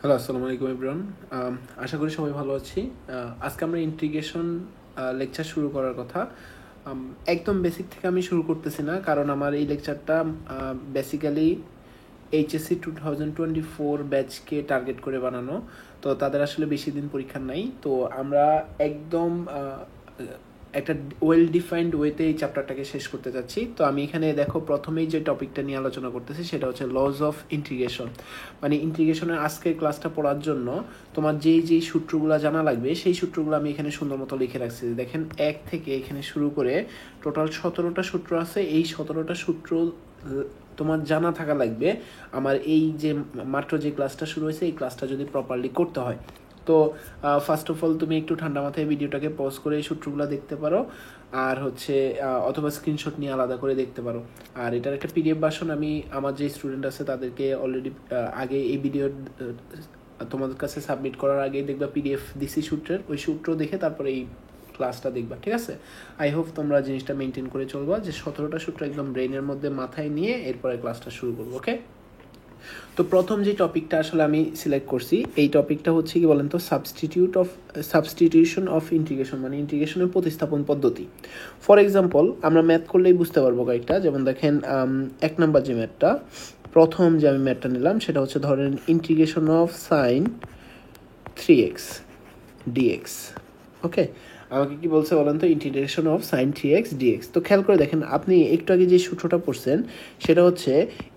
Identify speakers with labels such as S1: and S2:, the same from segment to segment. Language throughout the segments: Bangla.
S1: হ্যালো, আসসালামু আলাইকুম এভরিওয়ান। আশা করি সবাই ভালো আছি। আজকে আমরা ইন্টিগ্রেশন লেকচার শুরু করার কথা। একদম বেসিক থেকে আমি শুরু করতেছি না, কারণ আমার এই লেকচারটা বেসিক্যালি এইচএসসি 2024 ব্যাচকে টার্গেট করে বানানো। তো তাদের আসলে বেশি দিন পরীক্ষা নাই, তো আমরা একদম একটা ওয়েল ডিফাইন্ড ওয়েতে এই চ্যাপ্টারটাকে শেষ করতে যাচ্ছি। তো আমি এখানে দেখো প্রথমেই যে টপিকটা নিয়ে আলোচনা করতেছি সেটা হচ্ছে লজ অফ ইন্টিগ্রেশন। মানে ইন্টিগ্রেশনের আজকের ক্লাসটা পড়ার জন্য তোমার যেই সূত্রগুলো জানা লাগবে সেই সূত্রগুলো আমি এখানে সুন্দর মতো লিখে রাখছি। দেখেন, 1 থেকে এখানে শুরু করে টোটাল 17টা সূত্র আছে। এই 17টা সূত্র তোমার জানা থাকা লাগবে আমার এই যে মাত্র যে ক্লাসটা শুরু হয়েছে এই ক্লাসটা যদি প্রপারলি করতে হয়। তো ফার্স্ট অফ অল তুমি একটু ঠান্ডা মাথায় ভিডিওটাকে পজ করে এই সূত্রগুলো দেখতে পারো, আর হচ্ছে অথবা স্ক্রিনশট নিয়ে আলাদা করে দেখতে পারো। আর এটার একটা পিডিএফ ভার্সন আমি আমার যে স্টুডেন্ট আছে তাদেরকে অলরেডি আগে এই ভিডিওর তোমাদের কাছে সাবমিট করার আগেই দেখবা পিডিএফ দিছি সূত্রের, ওই সূত্র দেখে তারপরে এই ক্লাসটা দেখবা, ঠিক আছে? আই হোপ তোমরা জিনিসটা মেনটেন করে চলবা, যে 17টা সূত্র একদম ব্রেনের মধ্যে মাথায় নিয়ে এরপরে ক্লাসটা শুরু করবো। ওকে, তো প্রথম যে টপিকটা আসলে আমি সিলেক্ট করছি এই টপিকটা হচ্ছে কি বলেন তো, সাবস্টিটিউশন অফ ইন্টিগ্রেশন, মানে ইন্টিগ্রেশনের প্রতিস্থাপন পদ্ধতি। ফর এক্সাম্পল আমরা ম্যাথ করলেই বুঝতে পারবো কয়েকটা, যেমন দেখেন 1 নাম্বার যে ম্যাথটা, প্রথম যে আমি ম্যাথটা নিলাম সেটা হচ্ছে ধরেন integration of sign 3x dx। ওকে, আমাকে কি বলছে বলেন তো, integration of sign 3x dx। তো খেয়াল করে দেখেন, আপনি একটু আগে যে সূত্রটা পড়ছেন সেটা হচ্ছে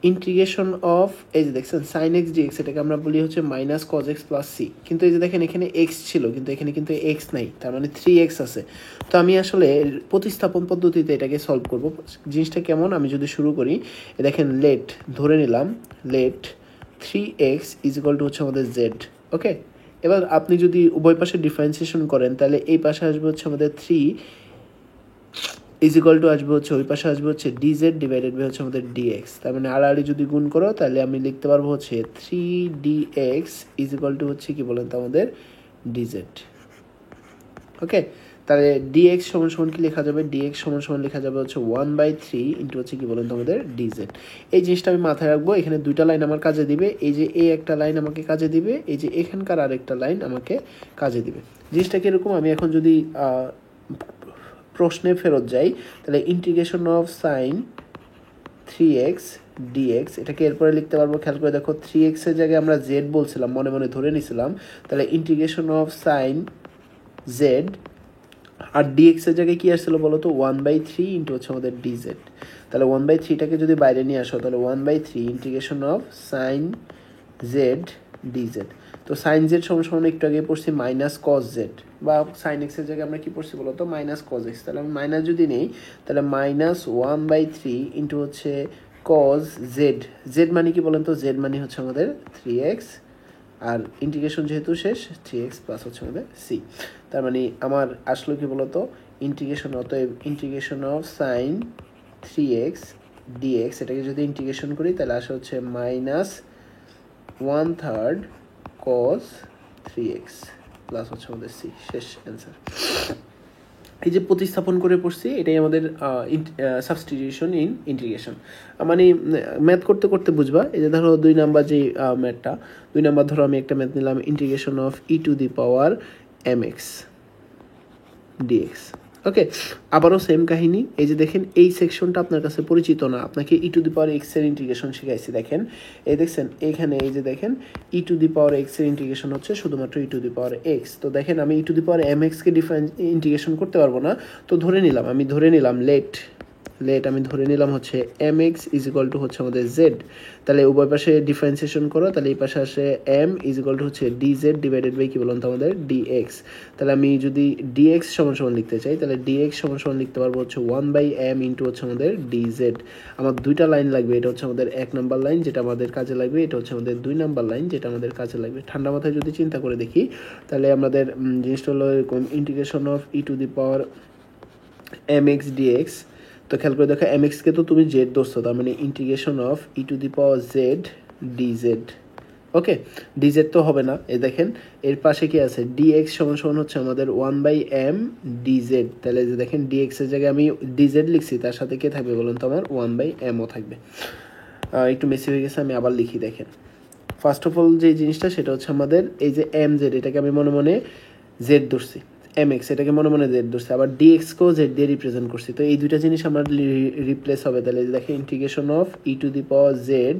S1: ইন্টিগ্রেশন অফ, এই যে দেখছেন সাইন এক্স ডিএক্স, এটাকে আমরা বলি হচ্ছে minus cos x plus C. কিন্তু এই যে দেখেন এখানে এক্স ছিল, কিন্তু এখানে কিন্তু এক্স নাই, তার মানে 3x আছে। তো আমি আসলে প্রতিস্থাপন পদ্ধতিতে এটাকে সলভ করব। জিনিসটা কেমন, আমি যদি শুরু করি, দেখেন লেট ধরে নিলাম, late 3x is equal to হচ্ছে আমাদের জেড। ওকে, এবার আপনি যদি উভয় পাশে ডিফারেন্সিয়েশন করেন তাহলে এই পাশে আসবে হচ্ছে আমাদের 3 ইজ ইকুয়াল টু আসবে হচ্ছে, ওই পাশে আসবে হচ্ছে ডিজেড ডিভাইডেড বাই হচ্ছে আমাদের ডিএক্স। তার মানে আড়াআড়ি যদি গুণ করো তাহলে আমি লিখতে পারবো হচ্ছে 3dx ইজ ইকুয়াল টু হচ্ছে কি বলেন তো আমাদের ডিজেড। ওকে, তাহলে ডিএক্স সমান সমান কি লেখা যাবে, ডিএক্স সমান সমান লেখা যাবে হচ্ছে 1/3 ইন্টু হচ্ছে কি বলেন তো আমাদের ডিজেড। এই জিনিসটা আমি মাথায় রাখবো। এখানে দুইটা লাইন আমার কাজে দিবে, এই যে এই একটা লাইন আমাকে কাজে দিবে, এই যে এখানকার আরেকটা লাইন আমাকে কাজে দিবে। জিনিসটা কিরকম, আমি এখন যদি প্রশ্নে ফেরত যাই, তাহলে integration of sign 3x dx, এটাকে এরপরে লিখতে পারবো। খেয়াল করে দেখো, 3x এর জায়গায় আমরা z বলছিলাম, মনে মনে ধরে নিছিলাম, তাহলে ইন্টিগ্রেশন অফ সাইন z, আর ডিএক্স এর জায়গায় কি আসছিল বলো তো, 1/3 ইন্টু হচ্ছে আমাদের ডিজেড। তাহলে 1/3টাকে যদি বাইরে নিয়ে আসো তাহলে 1/3 integration of sign Z dz. তো সাইন জেড সমান সমান একটু আগে পড়ছি মাইনাস কস জেড, বা সাইন এক্স এর জায়গায় আমরা কি পড়ছি বলো তো, মাইনাস কস এক্স। তাহলে আমি মাইনাস যদি নেই তাহলে মাইনাস 1/3 ইন্টু হচ্ছে কস জেড। জেড মানে কি বলেন তো, জেড মানে হচ্ছে আমাদের 3x, আর ইন্টিগ্রেশন যেহেতু শেষ 3x প্লাস হচ্ছে আমাদের সি। তার মানে আমার আসলো কি বলতো, ইন্টিগ্রেশন, অতএব integration of sign 3x dx, এটাকে যদি ইন্টিগ্রেশন করি তাহলে আসে হচ্ছে মাইনাস 1/3 cos 3x প্লাস হচ্ছে আমাদের সি। শেষ অ্যান্সার। এই যে প্রতিস্থাপন করে পড়ছি এটাই আমাদের সাবস্টিটিউশন ইন ইন্টিগ্রেশন। মানে ম্যাথ করতে করতে বুঝবা। এই যে ধরো 2 নাম্বার যে ম্যাথটা, 2 নাম্বার ধরো আমি একটা ম্যাথ নিলাম, integration of e⁻ mx dx। ওকে, আবারও সেম কাহিনী। এই যে দেখেন এই সেকশনটা আপনার কাছে পরিচিত না, আপনাকে e⁻x এর ইন্টিগ্রেশন শিখাইছি। দেখেন এই দেখছেন এখানে, এই যে দেখেন e⁻x এর ইন্টিগ্রেশন হচ্ছে শুধুমাত্র e⁻x। তো দেখেন আমি e⁻mx কে ইন্টিগ্রেশন করতে পারবো না, তো আমি ধরে নিলাম লেট আমি ধরে নিলাম হচ্ছে mx ইজ ইকুয়াল টু হচ্ছে আমাদের z। তাহলে উভয় পাশে ডিফারেন্সিয়েশন করো, তাহলে এই পাশে আসে m ইজ ইকুয়াল টু হচ্ছে dz ডিভাইডেড বাই কি বলুন তো আমাদের dx। তাহলে আমি যদি dx সমান সমান লিখতে চাই তাহলে dx সমান সমান লিখতে পারবো হচ্ছে 1/m ইন্টু হচ্ছে আমাদের dz। আমার দুইটা লাইন লাগবে, এটা হচ্ছে আমাদের 1 নাম্বার লাইন যেটা আমাদের কাজে লাগবে, এটা হচ্ছে আমাদের 2 নাম্বার লাইন যেটা আমাদের কাজে লাগবে। ঠান্ডা মাথায় যদি চিন্তা করে দেখি তাহলে আমাদের জিনিসটা হলো এরকম, ইন্টিগ্রেশন অফ e⁻mx dx। তো খেয়াল করে দেখো mx কে তো তুমি z ধরছো, তার মানে integration of e⁻z dz। Okay, dz তো হবে না, এই দেখেন এর পাশে কি আছে, dx সমান সমান হচ্ছে আমাদের 1/m dz। তাহলে যে দেখেন dx এর জায়গায় আমি dz লিখছি, তার সাথে কে থাকবে বলুন তো, আমার 1/m ও থাকবে। একটু মেসি হয়ে গেছে, আমি আবার লিখি। দেখেন ফার্স্ট অফ অল যে জিনিসটা সেটা হচ্ছে আমাদের এই যে এম জেড, এটাকে আমি মনে মনে জেড ধরছি, এম এক্স এটাকে মনে মনে জেড ধরছি, আবার ডিএক্সকেও জেড দিয়ে রিপ্রেজেন্ট করছি। তো এই দুইটা জিনিস আমার রিপ্লেস হবে। তাহলে দেখে integration of e to the power Z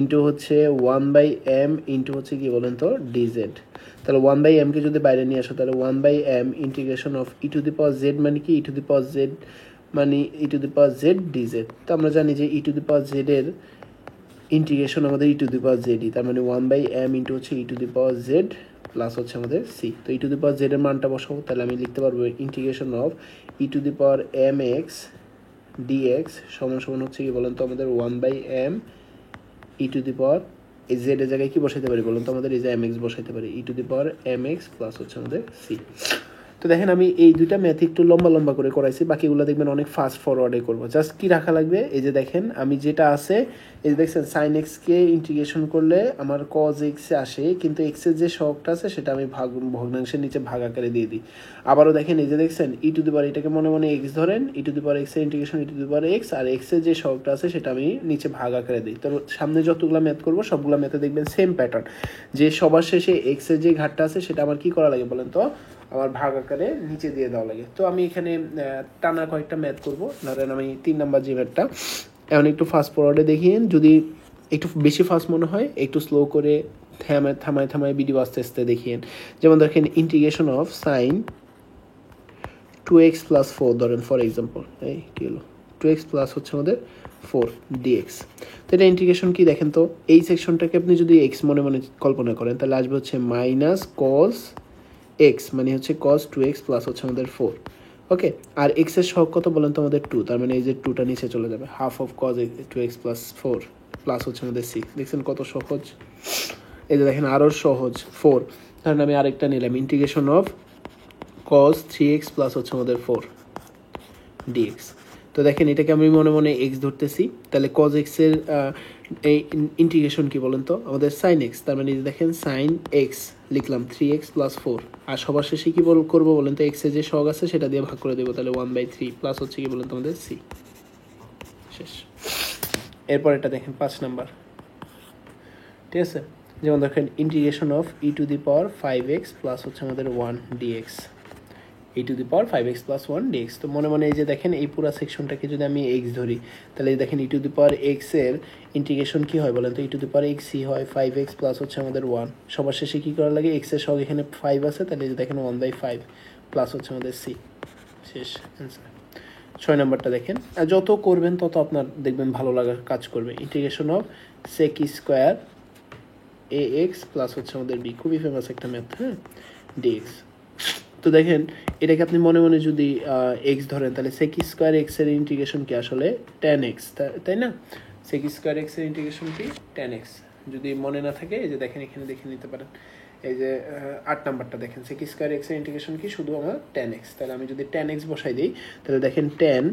S1: into হচ্ছে 1/m ইন্টু হচ্ছে কি বলেন তো ডিজেড। তাহলে 1/mকে যদি বাইরে নিয়ে আসো তাহলে 1/m integration of e to the power z মানে কি, e to the power z মানে e to the power z dz. তো আমরা জানি যে ই টু দি পাওয়ার জেডের ইন্টিগ্রেশন আমাদের ই টু দি পাওয়ার জেডই, তার মানে 1/m ইন্টু হচ্ছে e to the power z plus হচ্ছে আমাদের সি। তো e to the power Z এর মানটা বসাবো, তাহলে আমি লিখতে পারবো integration of e to the power m x d x সমান সমান হচ্ছে কি বলেন তো আমাদের 1/m ই টু দি পাওয়ার এই জেড এর জায়গায় কি বসাইতে পারি বলুন তো আমাদের, এই যে এম এক্স বসাইতে পারি, e to the power m x plus হচ্ছে আমাদের সি। তো দেখেন আমি এই দুইটা ম্যাথ একটু লম্বা লম্বা করে করাইছি, বাকিগুলো দেখবেন অনেক ফাস্ট ফরওয়ার্ডে করবো। জাস্ট কি রাখা লাগবে, এই যে দেখেন আমি যেটা আছে এই যে দেখছেন সাইন এক্সকে ইন্টিগ্রেশন করলে আমার কজ এক্সে আসে, কিন্তু এক্সের যে শখটা আছে সেটা আমি ভগ্নাংশের নিচে ভাগ আকারে দিয়ে দিই। আবারও দেখেন এই যে দেখছেন ই টু দি পাওয়ার, এটাকে মনে মনে এক্স ধরেন, e to the power x এর integration e to the power x, আর এক্সের যে শখটা আছে সেটা আমি নিচে ভাগ আকারে দিই। তো সামনে যতগুলো ম্যাথ করবো সবগুলো ম্যাথে দেখবেন সেম প্যাটার্ন, যে সবার শেষে এক্সের যে ঘাটটা আছে সেটা আমার কি করা লাগে বলেন তো, আমার ভাগ আকারে নিচে দিয়ে দেওয়া লাগে। তো আমি এখানে টানা কয়েকটা ম্যাথ করবো, ধরেন আমি 3 নাম্বার যে ম্যাথটা এখন একটু ফাস্ট ফরওয়ার্ডে দেখিয়েন, যদি একটু বেশি ফাস্ট মনে হয় একটু স্লো করে থামায় থামায় ভিডিও আস্তে আস্তে দেখিয়েন। যেমন দেখেন integration of sign 2x plus 4 ধরেন ফর এক্সাম্পল, এই কী হলো 2x প্লাস হচ্ছে আমাদের 4 dx। তো এটা ইন্টিগ্রেশন কি দেখেন তো, এই সেকশনটাকে আপনি যদি এক্স মনে মনে কল্পনা করেন তাহলে আসবে হচ্ছে মাইনাস কস এক্স, মানে হচ্ছে কস 2x প্লাস হচ্ছে আমাদের 4। ওকে, আর এক্স এর সহগ কত বলেন তো আমাদের 2, তার মানে এই যে 2টা নিচে চলে যাবে, half of cos 2x plus 4 plus হচ্ছে আমাদের 6। দেখছেন কত সহজ, এই যে দেখেন আরও সহজ 4। ধরেন আমি আরেকটা নিলাম integration of cos 3x plus হচ্ছে আমাদের 4 dx। তো দেখেন এটাকে আমি মনে মনে x ধরতেছি, তাহলে cos x এর এই ইন্টিগ্রেশন কি বলেন তো আমাদের sin x, তার মানে দেখেন sin x লিখলাম 3x প্লাস 4, আর সবার শেষে কি করবো বলেন তো, x এর যে সহগ আছে সেটা দিয়ে ভাগ করে দেবো, তাহলে 1/3 প্লাস হচ্ছে কি বলেন তো আমাদের c। শেষ। এরপর এটা দেখেন 5 নাম্বার, ঠিক আছে, যেমন দেখেন integration of e to the power 5x plus হচ্ছে আমাদের 1 dx, E to the power 5x plus 1 dx। তো মনে মনে এই যে দেখেন এই পুরো সেকশনটাকে যদি আমি x ধরি তাহলে দেখেন e to the power x এর ইন্টিগ্রেশন কি হয় বলেন তো, e to the power x c হয় 5x প্লাস হচ্ছে আমাদের 1, সবার শেষে কি করা লাগে x এর সহগ এখানে 5 আছে, তাহলে এই যে দেখেন 1/5 প্লাস হচ্ছে আমাদের c। শেষ অ্যান্সার। 6 নাম্বারটা দেখেন, আর যত করবেন তত আপনার দেখবেন ভালো লাগার কাজ করবে। Integration of sec square ax plus হচ্ছে আমাদের b, খুবই ফেমাস একটা ম্যাথ, হ্যাঁ, dx। তো দেখেন এটাকে আপনি মনে মনে যদি এক্স ধরেন তাহলে সেক স্কোয়ার এক্স এর ইন্টিগ্রেশন কি আসলে tan x, তাই না? সেক স্কোয়ার এক্স এর ইন্টিগ্রেশন কি tan x, যদি মনে না থাকে এই যে দেখেন এখানে দেখে নিতে পারেন, এই যে 8 নাম্বারটা দেখেন সেক স্কোয়ার এক্স এর ইন্টিগ্রেশন কি শুধু আমার tan x। তাহলে আমি যদি tan x বসাই দিই তাহলে দেখেন tan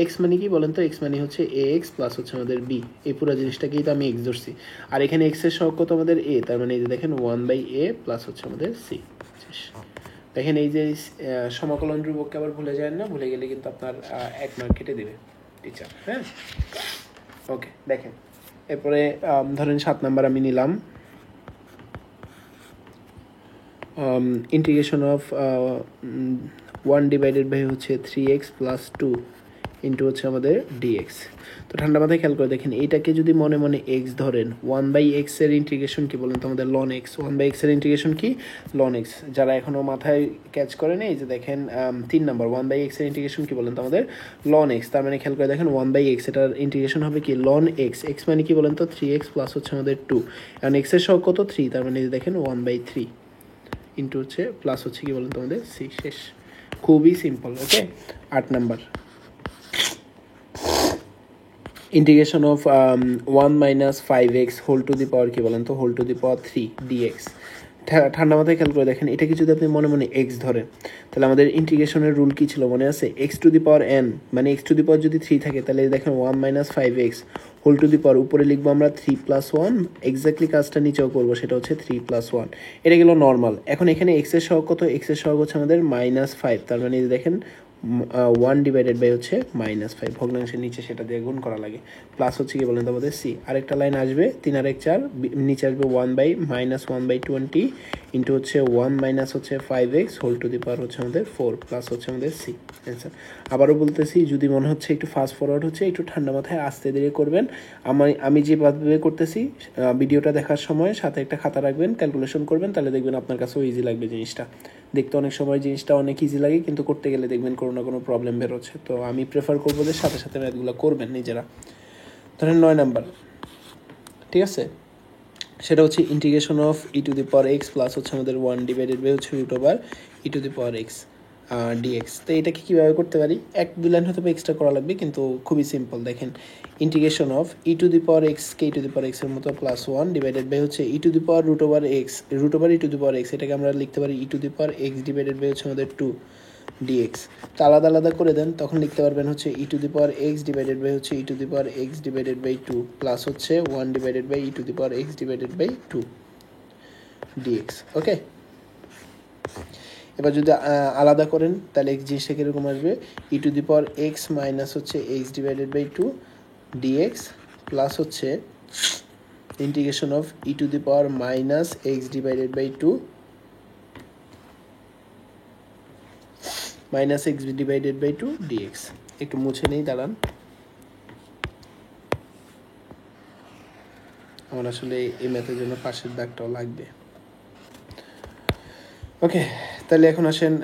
S1: x মানে কি বলেন তো, x মানে হচ্ছে ax প্লাস হচ্ছে আমাদের b, এই পুরো জিনিসটাকেই তো আমি x ধরছি, আর এখানে x এর সহগ কত আমাদের a, তার মানে এই যে দেখেন 1/a প্লাস হচ্ছে আমাদের c। দেখেন এই যে সমাকলন ধ্রুবককে আবার ভুলে যায় না, ভুলে গেলে কিন্তু আপনার 1 মার্ক কেটে দেবে টিচার, হ্যাঁ। ওকে দেখেন এরপরে ধরেন 7 নাম্বার আমি নিলাম ইন্টিগ্রেশন অফ 1 ডিভাইডেড বাই হচ্ছে 3x প্লাস 2 ইন্টু হচ্ছে আমাদের dx। তো ঠান্ডা মাথায় খেয়াল করে দেখেন এইটাকে যদি মনে মনে x ধরেন 1/x এর ইন্টিগ্রেশন কি বলেন তো আমাদের ln x, 1/x এর ইন্টিগ্রেশন কি ln x। যারা এখনও মাথায় ক্যাচ করেনি এই যে দেখেন 3 নাম্বার 1/x এর ইন্টিগ্রেশন কি বলেন তো আমাদের ln x, তার মানে খেয়াল করে দেখেন 1/x এটার ইন্টিগ্রেশন হবে কি ln x, x মানে কি বলেন তো 3x প্লাস হচ্ছে আমাদের 2, কারণ x এর সহগ কত 3, তার মানে দেখেন 1/3 ইন্টু হচ্ছে প্লাস হচ্ছে কি বলেন তো আমাদের c। শেষ, খুবই simple. Okay 8 number integration of 1 minus 5x whole to the power কি বলেন তো whole to the power 3 dx। ঠান্ডা মাথায় খেয়াল করে দেখেন এটাকে যদি আপনি মনে মনে x ধরেন তাহলে আমাদের ইন্টিগ্রেশনের রুল কি ছিল মনে আছে, x to the power n, মানে x টু দি পাওয়ার যদি 3 থাকে তাহলে দেখেন 1 minus 5x whole to the power উপরে লিখবো আমরা 3 প্লাস 1, এক্স্যাক্টলি কাজটা নিচেও করবো, সেটা হচ্ছে 3 প্লাস 1, এটা গেল নর্মাল। এখন এখানে x এর সহগ কত, x এর সহগ হচ্ছে আমাদের -5, তার মানে দেখেন 1 ডিভাইডেড বাই হচ্ছে -5, ভগ্নাংশের নিচে সেটা দিয়ে গুণ করা লাগে, প্লাস হচ্ছে কি বলেন তো আমাদের সি। আরেকটা লাইন আসবে 3 আর 1 4, নিচে আসবে 1/-1/20 ইন্টু হচ্ছে 1 মাইনাস হচ্ছে 5x হোল টু দি পাওয়ার হচ্ছে আমাদের 4 প্লাস হচ্ছে আমাদের সি অ্যান্সার। আবারও বলতেছি, যদি মনে হচ্ছে একটু ফাস্ট ফরওয়ার্ড হচ্ছে, একটু ঠান্ডা মাথায় আস্তে ধীরে করবেন। আমি যেভাবে করতেছি ভিডিওটা দেখার সময় সাথে একটা খাতা রাখবেন, ক্যালকুলেশন করবেন, তাহলে দেখবেন আপনার কাছেও ইজি লাগবে জিনিসটা। দেখতে অনেক সময় জিনিসটা অনেক ইজি লাগে, কিন্তু করতে গেলে দেখবেন কোনো না কোনো প্রবলেম বেরোচ্ছে। তো আমি প্রেফার করবো যে সাথে সাথে ম্যাথগুলো করবেন নিজেরা। ধরেন 9 নাম্বার, ঠিক আছে, সেটা হচ্ছে integration of e to the power x plus হচ্ছে আমাদের 1 ডিভাইডেড বাই হচ্ছে root over e to the power x d x. তো এটাকে কীভাবে করতে পারি, 1-2 লাইন হয়তো এক্সট্রা করা লাগবে, কিন্তু খুবই সিম্পল। দেখেন, integration of e to the power x কে ই টু দি পাওয়ার এক্সের মতো প্লাস 1 ডিভাইডেড বাই হচ্ছে e to the power root over e to the power x, এটাকে আমরা লিখতে পারি e to the power x divided by হচ্ছে আমাদের 2 ডিএক্স। তো আলাদা আলাদা করে দেন, তখন লিখতে পারবেন হচ্ছে e to the power x divided by হচ্ছে e to the power x divided by 2 plus হচ্ছে 1 divided by e to the power x divided by 2 dx. Okay, এবার যদি আলাদা করেন তাহলে এক্স জিনিসটা কীরকম আসবে, e to the power x minus হচ্ছে x divided by 2 dx plus হচ্ছে integration of e to the power minus x divided by 2 minus x divided by 2 d x. একটু মুছে নেই, দাঁড়ান, আমার আসলে এই ম্যাথের জন্য পাশের দাগটাও লাগবে। ওকে, তাহলে এখন আসেন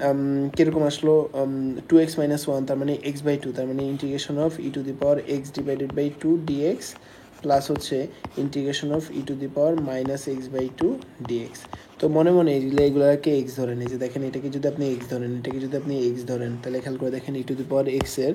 S1: কীরকম আসলো, 2x মাইনাস 1 তার মানে x বাই 2, তার মানে integration of e to the power x divided by 2 dx plus হচ্ছে integration of e to the power minus x by 2 dx. তো মনে মনে এগুলোকে এক্স ধরেন, এই যে দেখেন এটাকে যদি আপনি এক্স ধরেন, এটাকে যদি আপনি এক্স ধরেন, তাহলে খেয়াল করে দেখেন ই টু দি পাওয়ার এক্সের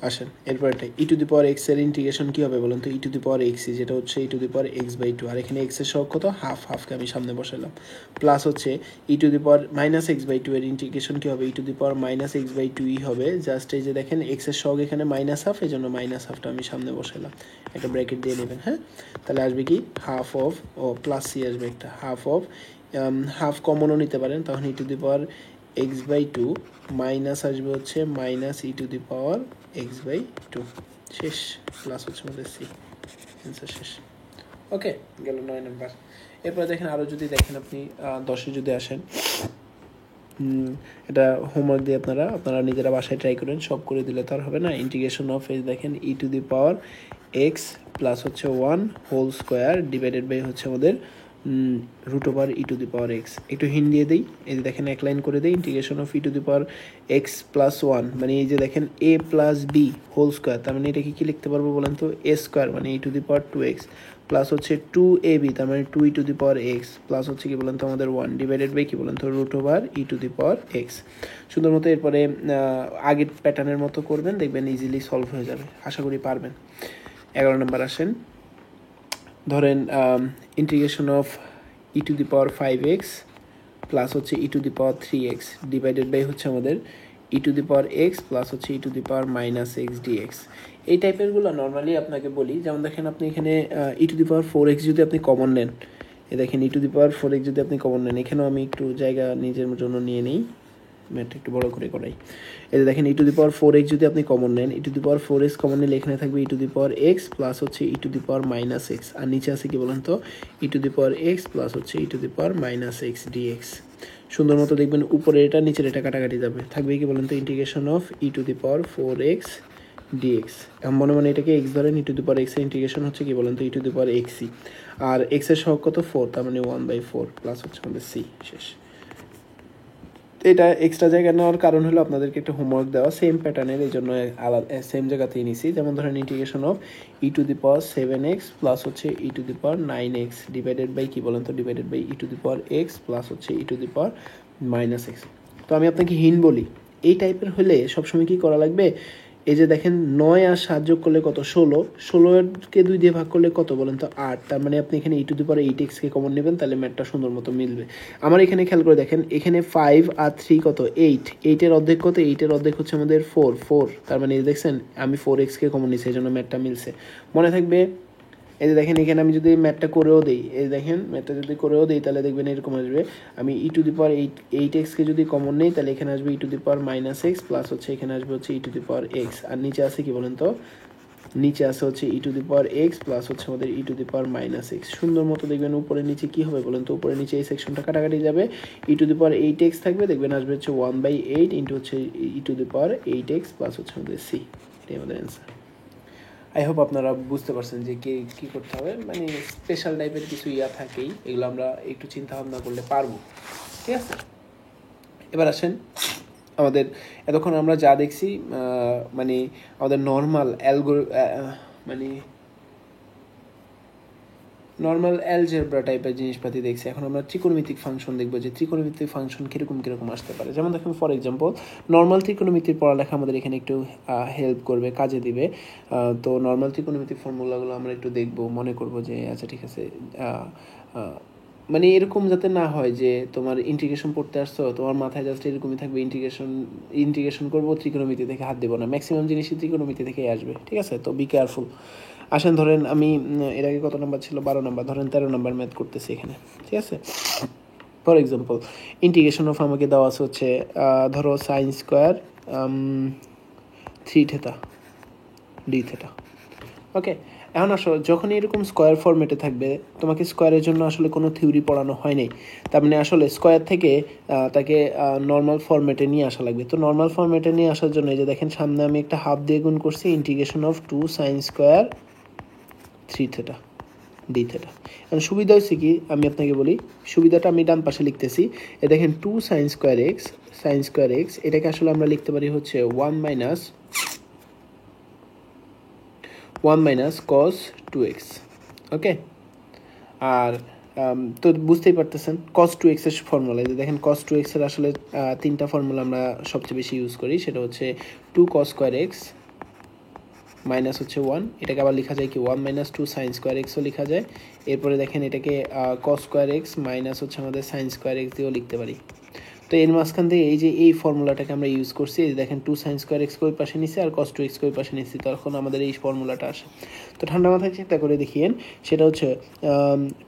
S1: আসেন এরপরটা ই টু দি পাওয়ার এক্স এর ইন্টিগ্রেশন কী হবে বলুন তো, e to the power x, যেটা হচ্ছে e to the power x by 2, আর এখানে এক্স এর সহগ কত, হাফকে আমি সামনে বসালাম, প্লাস হচ্ছে e to the power minus x by 2 এর ইন্টিগ্রেশন কী হবে, e to the power minus x by 2ই হবে, জাস্ট এই যে দেখেন এক্স এর সহগ এখানে মাইনাস হাফ, এই জন্য মাইনাস হাফটা আমি সামনে বসালাম, একটা ব্র্যাকেট দিয়ে নেবেন। হ্যাঁ, তাহলে আসবে কি হাফ অফ, ও প্লাস সি আসবে একটা, হাফ কমনও নিতে পারেন, তখন e to the power x by 2 minus আসবে হচ্ছে minus e to the power x by 2, শেষ, প্লাস হচ্ছে আমাদের সি, অ্যান্সার শেষ। ওকে, গেল 9 নাম্বার। এরপরে দেখেন আরও যদি দেখেন আপনি 10-এ যদি আসেন, এটা হোমওয়ার্ক দিয়ে আপনারা নিজেরা বাসায় ট্রাই করেন, সব করে দিলে তো আর হবে না। ইন্টিগ্রেশন অফ এই দেখেন e to the power x plus হচ্ছে 1 হোল স্কোয়ার ডিভাইডেড বাই হচ্ছে আমাদের root over e to the power x. একটু হিন্ট দিয়ে দিই, এই যে দেখেন এক লাইন করে দিই, integration of e to the power x plus 1, মানে এই যে দেখেন a plus b whole square, তার মানে এটাকে কী লিখতে পারবো বলেন তো, এ স্কোয়ার মানে e to the power 2x plus হচ্ছে 2ab, তার মানে 2 e to the power x plus হচ্ছে কি বলেন তো আমাদের 1 ডিভাইডেড বাই কি বলেন তো root over e to the power x. সুন্দর মতো এরপরে আগের প্যাটার্নের মতো করবেন, দেখবেন ইজিলি সলভ হয়ে যাবে, আশা করি পারবেন। 11 নম্বর আসেন, ধরেন integration of e to the power 5x plus হচ্ছে e to the power 3x divided by হচ্ছে আমাদের e to the power x plus হচ্ছে e to the power minus x dx. এই টাইপেরগুলো নর্মালি আপনাকে বলি, যেমন দেখেন আপনি এখানে ই টু দি পাওয়ার 4x যদি আপনি কমন নেন, এ দেখেন e to the power 4x যদি আপনি কমন নেন, এখানেও আমি একটু জায়গা নিজের জন্য নিয়ে নিই, ম্যাথটা একটু বড় করে করাই। এই যে দেখেন e to the power 4x যদি আপনি কমন নেন, ই to the power 4x common নিলে এখানে থাকবে e to the power x plus হচ্ছে e to the power minus x, আর নিচে আছে কি বলেন তো e to the power x plus হচ্ছে e to the power minus x dx. সুন্দর মতো দেখবেন উপরে এটা নিচের এটা কাটাকাটি যাবে, থাকবে কি বলেন তো integration of e to the power 4x d x. মনে মনে এটাকে এক্স ধরেন, e to the power x এর ইন্টিগ্রেশন হচ্ছে কি বলেন তো e to the power এক্সই, R x এর সহগ কত 4, তার মানে 1/4 প্লাস হচ্ছে আমাদের সি, শেষ। এটা এক্সট্রা জায়গা নেওয়ার কারণ হলো আপনাদেরকে একটা হোমওয়ার্ক দেওয়া সেম প্যাটার্নের, এই জন্য আলাদা সেম জায়গাতেই নিছি। যেমন ধরেন integration of e to the power 7x plus হচ্ছে e to the power 9x divided by কি বলেন তো divided by e to the power x plus হচ্ছে e to the power minus x. তো আমি আপনাকে হিন্ট বলি, এই টাইপের হলে সবসময় কি করা লাগবে, এই যে দেখেন 9 আর 7 যোগ করলে কত 16, 16কে 2 দিয়ে ভাগ করলে কত বলেন তো 8, তার মানে আপনি এখানে ই টু দি পাওয়ার 8xকে কমন নেবেন, তাহলে ম্যাথটা সুন্দর মতো মিলবে। আমার এখানে খেয়াল করে দেখেন এখানে 5 আর 3 কত 8, 8-এর অর্ধেক কত, 8-এর অর্ধেক হচ্ছে আমাদের 4, তার মানে দেখছেন আমি 4xকে কমন নিয়েছি, এই জন্য ম্যাথটা মিলছে। মনে থাকবে এই যে দেখেন এখানে আমি যদি ম্যাথটা করেও দিই, এই দেখেন ম্যাথটা যদি করেও দিই তাহলে দেখবেন এরকম আসবে, আমি ই টু দি পাওয়ার এইট এক্সকে যদি কমন নেই তাহলে এখানে আসবে e to the power minus x plus হচ্ছে এখানে আসবে হচ্ছে e to the power x, আর নিচে আছে কি বলেন তো, নিচে আছে হচ্ছে e to the power x plus হচ্ছে আমাদের e to the power minus x. সুন্দর মতো দেখবেন উপরে নিচে কী হবে বলেন তো, উপরে নিচে এই সেকশনটা কাটাকাটি যাবে, e to the power eight x থাকবে, দেখবেন আসবে হচ্ছে 1/8 ইন্টু হচ্ছে e to the power eight x plus হচ্ছে আমাদের সি। এটাই আমাদের অ্যান্সার। আই হোপ আপনারা বুঝতে পারছেন যে কী করতে হবে, মানে স্পেশাল টাইপের কিছু ইয়া থাকেই, এগুলো আমরা একটু চিন্তা ভাবনা করলে পারবো। ঠিক আছে, এবার আসেন আমাদের এতক্ষণ আমরা যা দেখছি মানে আমাদের নর্মাল মানে নর্মাল অ্যালজেব্রা টাইপের জিনিসপাতি দেখছি। এখন আমরা ত্রিকোণমিতিক ফাংশন দেখবো, যে ত্রিকোণমিতিক ফাংশন কীরকম আসতে পারে। যেমন দেখুন ফর এক্সাম্পল নর্মাল ত্রিকোণমিতির পড়ালেখা আমাদের এখানে একটু হেল্প করবে, কাজে দিবে। তো নর্মাল ত্রিকোণমিতিক ফর্মুলাগুলো আমরা একটু দেখবো, মনে করবো যে আচ্ছা ঠিক আছে, মানে এরকম যাতে না হয় যে তোমার ইন্টিগ্রেশন পড়তে আসছো, তোমার মাথায় জাস্ট এরকমই থাকবে ইন্টিগ্রেশন করবো, ত্রিকোণমিতি থেকে হাত দেবো না। ম্যাক্সিমাম জিনিসই ত্রিকোণমিতি থেকেই আসবে। ঠিক আছে, তো বি কেয়ারফুল। আসেন ধরেন আমি এর আগে কত নাম্বার ছিল, 12 নাম্বার, ধরেন 13 নাম্বার ম্যাথ করতেছি এখানে। ঠিক আছে, ফর এক্সাম্পল ইন্টিগ্রেশন অফ আমাকে দেওয়া আছে হচ্ছে ধরো sine square 3 theta d theta. Okay, এখন আসো যখনই এরকম স্কোয়ার ফরম্যাটে থাকবে, তোমাকে স্কোয়ারের জন্য আসলে কোনো থিওরি পড়ানো হয়নি, তার মানে আসলে স্কোয়ার থেকে তাকে নর্মাল ফরম্যাটে নিয়ে আসা লাগবে। তো নর্মাল ফরম্যাটে নিয়ে আসার জন্য এই যে দেখেন সামনে আমি একটা হাফ দিয়ে গুণ করছি, integration of 2 sign square 3 theta d theta. এখন সুবিধা হচ্ছে কি, আমি আপনাকে বলি সুবিধাটা, আমি ডান পাশে লিখতেছি। এ দেখেন 2 সাইন স্কোয়ার এক্স, এটাকে আসলে আমরা লিখতে পারি হচ্ছে 1 মাইনাস কস 2x। ওকে, আর তো বুঝতেই পারতেছেন কস 2x এর ফর্মুলা, যে দেখেন কস 2x এর আসলে 3টা ফর্মুলা আমরা সবচেয়ে বেশি ইউজ করি, সেটা হচ্ছে 2 cos স্কোয়ার এক্স মাইনাস হচ্ছে 1, এটাকে আবার লেখা যায় কি 1 মাইনাস 2 সাইন স্কোয়ার এক্সও লেখা যায়। এরপরে দেখেন এটাকে কস স্কোয়ার এক্স মাইনাস হচ্ছে আমাদের সাইন স্কোয়ার এক্স দিয়েও লিখতে পারি। তো এর মাঝখান থেকে এই যে এই ফর্মুলাটাকে আমরা ইউজ করছি, এই দেখেন 2 সাইন স্কোয়ার এক্স ওই পাশে নিচ্ছি আর কস 2x ওই পাশে নিচ্ছি, তখন আমাদের এই ফর্মুলাটা আসে। তো ঠান্ডা মাথায় চিন্তা করে দেখিয়েন, সেটা হচ্ছে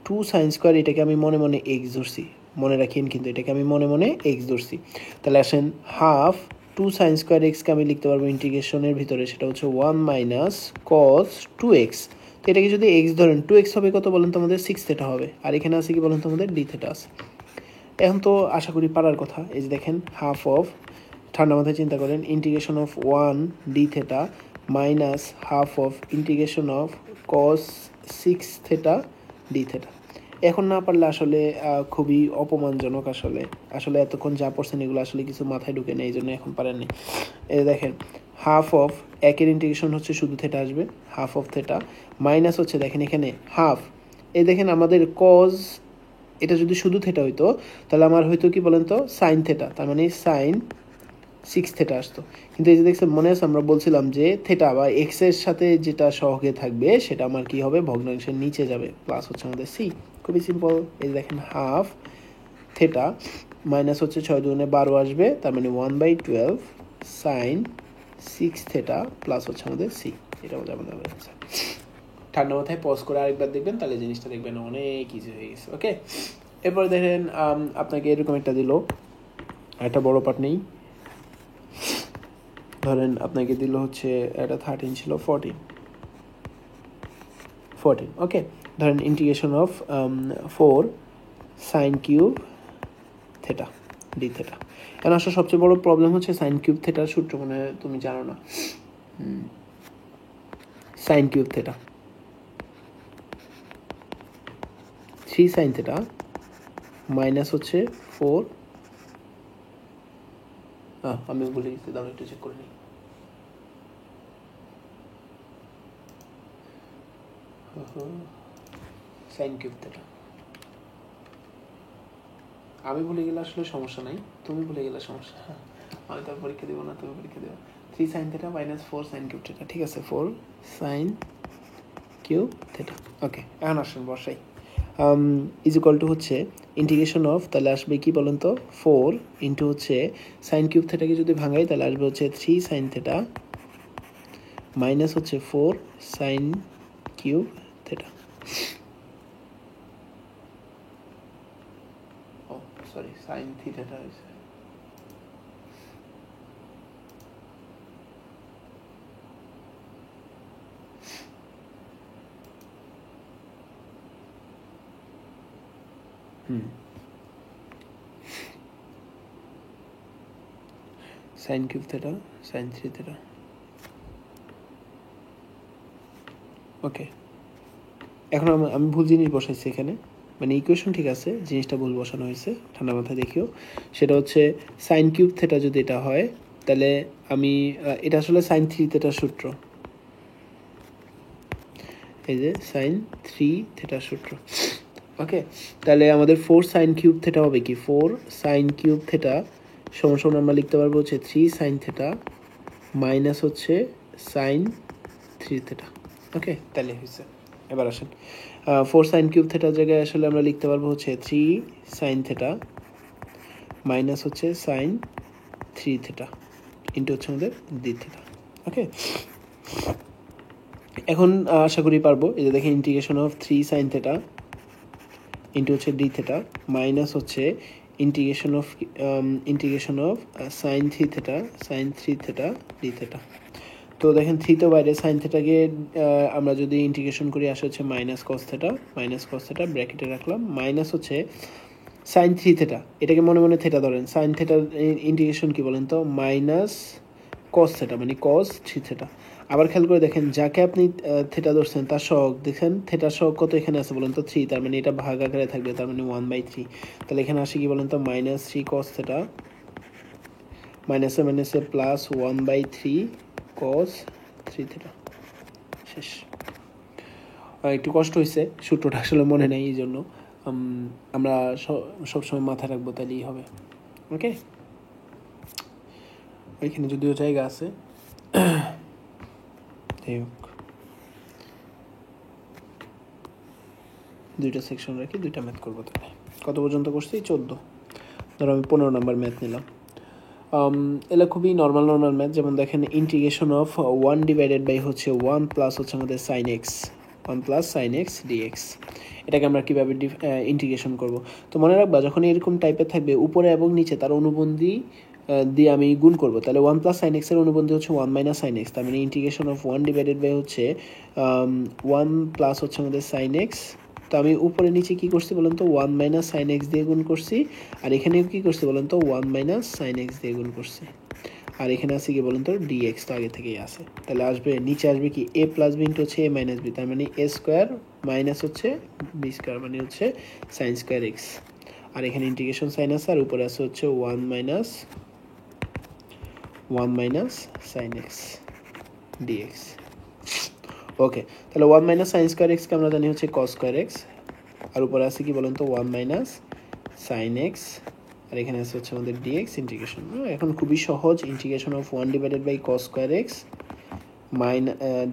S1: 2 সাইন স্কোয়ার, এটাকে আমি মনে মনে এক্স ধরছি, মনে রাখিয়েন কিন্তু এটাকে আমি মনে মনে এক্স ধরছি। তাহলে আসেন হাফ 2 সাইন স্কোয়ার এক্সকে আমি লিখতে পারবো ইন্টিগ্রেশনের ভিতরে, সেটা হচ্ছে 1 মাইনাস কস 2x। তো এটাকে যদি এক্স ধরেন 2x হবে কত বলেন তো, আমাদের 6 থেটা হবে, আর এখানে আছে কি বলেন তো, আমাদের ডি থেটা আছে। এখন তো আশা করি পারার কথা। এই যে দেখেন হাফ অফ, ঠান্ডা মাথায় চিন্তা করেন, integration of 1 D theta minus half of integration of cos 6 theta d theta. এখন না পারলে আসলে খুবই অপমানজনক। আসলে এতক্ষণ যা পড়ছেন এগুলো আসলে কিছু মাথায় ঢুকে নেই, এই জন্য এখন পারেননি। এই দেখেন হাফ অফ একের ইন্টিগ্রেশন হচ্ছে শুধু থেটা আসবে, হাফ অফ থেটা মাইনাস হচ্ছে দেখেন এখানে হাফ, এই দেখেন আমাদের কজ, এটা যদি শুধু থেটা হইতো তাহলে আমার হয়তো কি বলেন তো সাইন থেটা, তার মানে সাইন 6 থেটা আসতো। কিন্তু এই যে দেখছেন, মনে আছে আমরা বলছিলাম যে থেটা বা এক্স এর সাথে যেটা সহগে থাকবে সেটা আমার কি হবে, ভগ্নাংশের নিচে যাবে, প্লাস হচ্ছে আমাদের সি। খুবই সিম্পল। এই দেখেন হাফ থেটা মাইনাস হচ্ছে 6 দুগুণে 12 আসবে, তার মানে 1/12 সাইন 6 থেটা প্লাস হচ্ছে আমাদের সি। এটা আমাদের অ্যান্সার। ঠান্ডা মাথায় পজ করে আরেকবার দেখবেন, তাহলে জিনিসটা দেখবেন অনেক ইজি হয়ে গেছে। ওকে, এরপরে দেখেন আপনাকে এরকম একটা দিল, একটা বড় পার্ট নেই, ধরেন আপনাকে দিল হচ্ছে এটা 13 ছিল 14। ওকে, ধরেন integration of 4 sine cube theta d theta. এখন আসলে সবচেয়ে বড় প্রবলেম হচ্ছে সাইন কিউব থেটার সূত্র মনে হয় তুমি জানো না। Sign cube theta 3 sine theta minus হচ্ছে 4, আমি বলে দিচ্ছি, দাঁড়াও একটু চেক করে নিই। সাইন কিউব থেটা আমি ভুলে গেলে আসলে সমস্যা নাই, তুমি ভুলে গেলে সমস্যা। আমি তো পরীক্ষা দেবো না, তুমি পরীক্ষা দেবো। 3 sine theta minus 4 sine cube theta. ঠিক আছে, 4 সাইন কিউব থেটা। ওকে, এখন আসুন বসাই। ইজ ইকুয়াল টু হচ্ছে ইন্টিগ্রেশন অফ, তাহলে আসবে কি বলেন তো 4 ইন্টু হচ্ছে সাইন কিউব থেটাকে যদি ভাঙাই তাহলে আসবে হচ্ছে 3 সাইন থেটা মাইনাস হচ্ছে 4 sine cube theta. Sorry sine থিটাটা হয়েছে sine cube theta sine 3 theta okay এখন আমি ভুল জিনিস বসাইছি এখানে মানে ইকুয়েশন ঠিক আছে জিনিসটা ভুল বসানো হয়েছে ঠান্ডা মাথায় দেখিও সেটা হচ্ছে সাইন কিউব থিটা যদি এটা হয় তাহলে আমি এটা আসলে সাইন 3 থিটার সূত্র এই যে সাইন 3 থিটার সূত্র ওকে তাহলে আমাদের 4 সাইন কিউব থিটা হবে কি 4 সাইন কিউব থিটা সমান সমান আমরা লিখতে পারবো হচ্ছে 3 সাইন থিটা মাইনাস হচ্ছে সাইন 3 থিটা ওকে তাহলে হয়েছে এবার আসেন 4 সাইন কিউব থিটার জায়গায় আসলে আমরা লিখতে পারবো হচ্ছে 3 সাইন থিটা মাইনাস হচ্ছে সাইন 3 থিটা ইন্টু হচ্ছে আমাদের ডি থিটা ওকে এখন আশা করি পারবো এই যে দেখেন integration of 3 sine theta into হচ্ছে ডি থিটা মাইনাস হচ্ছে integration of sign 3 theta sine 3 theta D theta তো দেখেন 3 তো বাইরে সাইন থিটাকে আমরা যদি ইন্টিগ্রেশন করি আসে হচ্ছে মাইনাস কস থিটা ব্র্যাকেটে রাখলাম মাইনাস হচ্ছে সাইন 3 থিটা এটাকে মনে মনে থিটা ধরেন সাইন থিটার ইন্টিগ্রেশন কি বলেন তো মাইনাস কস থিটা মানে কস 3 থিটা আবার খেয়াল করে দেখেন যাকে আপনি থিটা ধরছেন তার সহগ দেখেন থিটার সহগ কত এখানে আছে বলেন তো 3 তার মানে এটা ভাগ আকারে থাকবে তার মানে 1/3 তাহলে এখানে আসে কি বলেন তো মাইনাস 3 কস থিটা মাইনাসে প্লাস 1/3 cos 3 থিটা শেষ একটু কষ্ট হয়েছে সূত্রটা আসলে মনে নেই এই জন্য আমরা সবসময় মাথায় রাখবো তাহলেই হবে ওকে ওইখানে যদিও জায়গা আছে যাই হোক দুইটা সেকশন রাখি দুইটা ম্যাথ করবো তাহলে কত পর্যন্ত করছি 14 ধরো আমি 15 নাম্বার ম্যাথ নিলাম এগুলো খুবই নর্মাল ম্যাথ যেমন দেখেন ইন্টিগ্রেশন অফ 1 ডিভাইডেড বাই হচ্ছে 1 প্লাস হচ্ছে আমাদের sine x 1 plus sine x d x এটাকে আমরা কীভাবে ইন্টিগ্রেশন করব তো মনে রাখবা যখন এরকম টাইপের থাকবে উপরে এবং নিচে তার অনুবন্ধী দিয়ে আমি গুণ করব তাহলে 1 প্লাস সাইন এক্সের অনুবন্ধী হচ্ছে 1 মাইনাস সাইন এক্স তার মানে ইন্টিগ্রেশন অফ 1 ডিভাইডেড বাই হচ্ছে 1 প্লাস হচ্ছে আমাদের সাইন এক্স তো আমি উপরে নিচে কি করছি বলেন তো 1 মাইনাস সাইন এক্স দিয়ে গুণ করছি আর এখানেও কি করছি বলেন তো 1 মাইনাস সাইন এক্স দিয়ে গুণ করছি আর এখানে আছে কি বলেন তো ডিএক্স তো আগে থেকেই আছে তাহলে আসবে নিচে আসবে কি এ প্লাস বি ইন্টু হচ্ছে এ মাইনাস বি তার মানে এ স্কোয়ার মাইনাস হচ্ছে বি স্কোয়ার মানে হচ্ছে সাইন স্কোয়ার এক্স আর এখানে ইন্টিগ্রেশন সাইন আছে আর উপরে আছে হচ্ছে 1 মাইনাস সাইন এক্স ডিএক্স ওকে তাহলে 1 মাইনাস সাইন স্কোয়ার এক্সকে আমরা জানি হচ্ছে কস স্কোয়ার এক্স আর উপরে আছে কি বলেন তো 1 মাইনাস সাইন এক্স আর এখানে আছে হচ্ছে আমাদের ডিএক্স ইন্টিগ্রেশন এখন খুবই সহজ integration of 1 divided by cos square x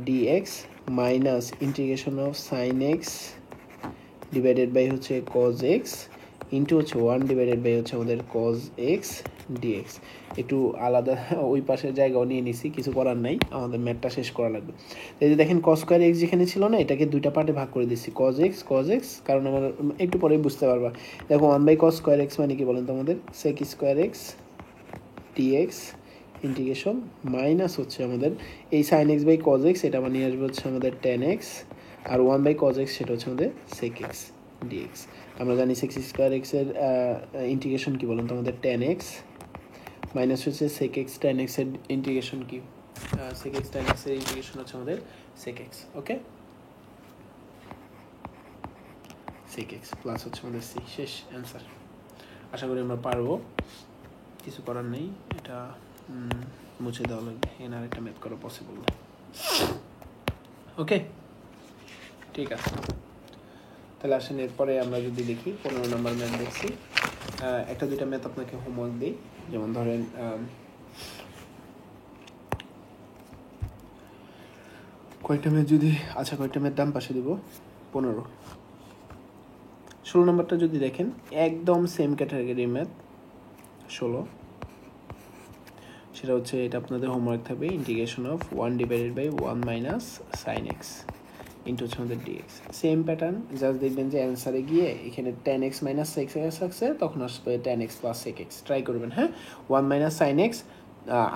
S1: dx minus integration of sine x divided by হচ্ছে কজ এক্স ইন্টু হচ্ছে 1 ডিভাইডেড বাই হচ্ছে আমাদের কজ এক্স ডিএক্স একটু আলাদা ওই পাশের জায়গাও নিয়ে নিছি কিছু করার নাই আমাদের ম্যাথটা শেষ করা লাগবে এই যে দেখেন কস স্কোয়ার এক্স যেখানে ছিল না এটাকে দুইটা পার্টে ভাগ করে দিচ্ছি কজ এক্স কারণ আমার একটু পরেই বুঝতে পারবা দেখো 1 বাই কস স্কোয়ার এক্স মানে কি বলেন তো আমাদের sec square x d x integration minus হচ্ছে আমাদের এই sine x by cos x এটা মানে আসবে হচ্ছে আমাদের টেন এক্স আর 1 বাই কজ এক্স সেটা হচ্ছে আমাদের সেক এক্স ডিএক্স আমরা জানি সেক স্কোয়ার এক্সের ইন্টিগ্রেশন কি বলেন তো আমাদের টেন এক্স মাইনাস হচ্ছে সেক এক্স টেন এক্সের ইন্টিগ্রেশন কি সেক এক্স টেন এক্সের ইন্টিগ্রেশন হচ্ছে আমাদের সেক এক্স ওকে সেক এক্স প্লাস হচ্ছে আমাদের সি শেষ অ্যান্সার আশা করি আমরা পারবো কিছু করার নেই এটা মুছে দেওয়া লাগবে এখানে আরেকটা ম্যাথ করা পসিবল না ওকে ঠিক আছে তাহলে আসেন এরপরে আমরা যদি দেখি 15 নম্বর ম্যাথ দেখছি একটা দুইটা ম্যাথ আপনাকে হোমওয়ার্ক দিই যেমন ধরেন কয়েকটা ম্যাথ যদি কয়েকটা ম্যাথ ডান পাশে দিব 15 16 নম্বরটা যদি দেখেন একদম সেম ক্যাটাগরি ম্যাথ 16 সেটা হচ্ছে এটা আপনাদের হোমওয়ার্ক থাকবে integration of 1 divided by 1 minus sine x into হচ্ছে আমাদের ডিএক্স। সেম প্যাটার্ন, জাস্ট দেখবেন যে অ্যান্সারে গিয়ে এখানে 10x মাইনাস এক্স আসছে, তখন আসবে 10x প্লাস এক্স। ট্রাই করবেন, হ্যাঁ। 1 মাইনাস সাইন এক্স,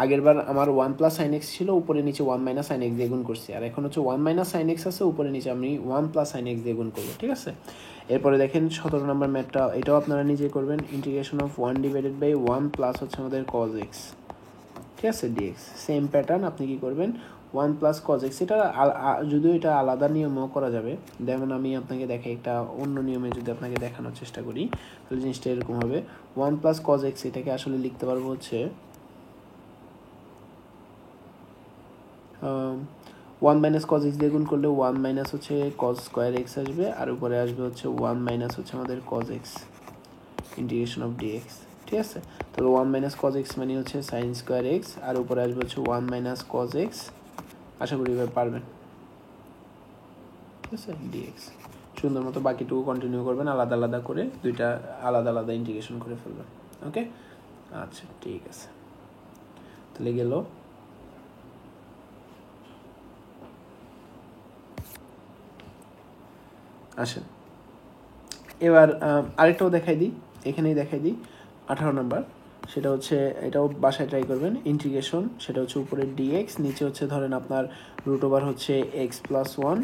S1: আগের বার আমার 1 প্লাস সাইন এক্স ছিল, উপরে নিচে 1 মাইনাস সাইন এক্স দিয়ে গুণ করছি, আর এখন হচ্ছে 1 মাইনাস সাইন এক্স আছে, উপরে নিচে আমি 1 প্লাস সাইন এক্স দিয়ে গুণ করবো, ঠিক আছে। এরপরে দেখেন 17 নম্বর ম্যাথটা, এটাও আপনারা নিজে করবেন। Integration of 1 divided by 1 plus হচ্ছে আমাদের কজ এক্স, ঠিক আছে, ডিএক্স। সেম প্যাটার্ন, আপনি কি করবেন 1 প্লাস কজ এক্স, এটা যদিও এটা আলাদা নিয়মেও করা যাবে, যেমন আমি আপনাকে দেখাই একটা অন্য নিয়মে যদি আপনাকে দেখানোর চেষ্টা করি, তাহলে জিনিসটা এরকম হবে। 1 প্লাস কজ এক্স এটাকে আসলে লিখতে পারবো হচ্ছে 1 মাইনাস কজ এক্স দিয়ে গুণ করলে 1 মাইনাস হচ্ছে কজ স্কোয়ার এক্স আসবে, আর উপরে আসবে হচ্ছে 1 মাইনাস হচ্ছে আমাদের cos x integration of dx, ঠিক আছে। তাহলে 1 মাইনাস কজ এক্স মানে হচ্ছে সাইন স্কোয়ার এক্স, আর উপরে আসবে হচ্ছে 1 মাইনাস কজ এক্স। আশা করি এবার পারবেন, ঠিক আছে, ডিএক্স। সুন্দর মতো বাকিটুকু কন্টিনিউ করবেন, আলাদা আলাদা করে দুইটা আলাদা আলাদা ইন্টিগ্রেশন করে ফেলবেন। ওকে, আচ্ছা ঠিক আছে, তাহলে গেল। আসেন এবার আরেকটাও দেখাই দিই, এখানেই দেখাই দিই 18 নম্বর, সেটা হচ্ছে এটাও বাসায় ট্রাই করবেন। ইন্টিগ্রেশন, সেটা হচ্ছে উপরে ডিএক্স, নিচে হচ্ছে ধরেন আপনার রুট ওভার হচ্ছে এক্স প্লাস 1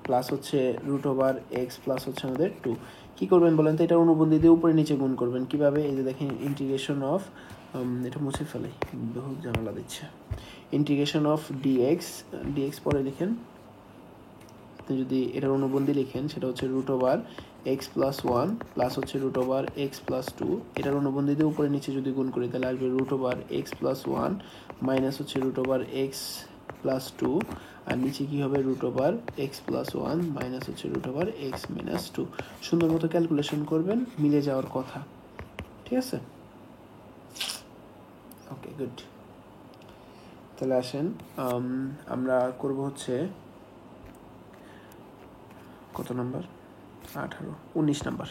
S1: প্লাস হচ্ছে রুট ওভার এক্স প্লাস হচ্ছে আমাদের 2। কী করবেন বলেন তো, এটা অনুবন্ধী দিয়ে উপরে নিচে গুণ করবেন। কীভাবে, এই যে দেখেন ইন্টিগ্রেশন অফ, এটা মুছে ফেলাই, বহুত ঝামেলা দিচ্ছে। ইন্টিগ্রেশন অফ ডিএক্স, ডিএক্স পরে লিখেন, আপনি যদি এটার অনুবন্ধী লিখেন সেটা হচ্ছে root over x plus 1 plus হচ্ছে রুট ওভার এক্স প্লাস 2। এটার অনুবন্ধী দিয়ে উপরে নিচে যদি গুণ করি তাহলে আসবে root over x plus 1 minus হচ্ছে রুট ওভার এক্স প্লাস 2, আর নিচে কী হবে root over x plus 1 minus হচ্ছে রুট ওভার এক্স মাইনাস 2। সুন্দর মতো ক্যালকুলেশন করবেন, মিলে যাওয়ার কথা, ঠিক আছে। ওকে, গুড। তাহলে আসেন আমরা করব হচ্ছে কত নম্বর, 18, 19 নাম্বার।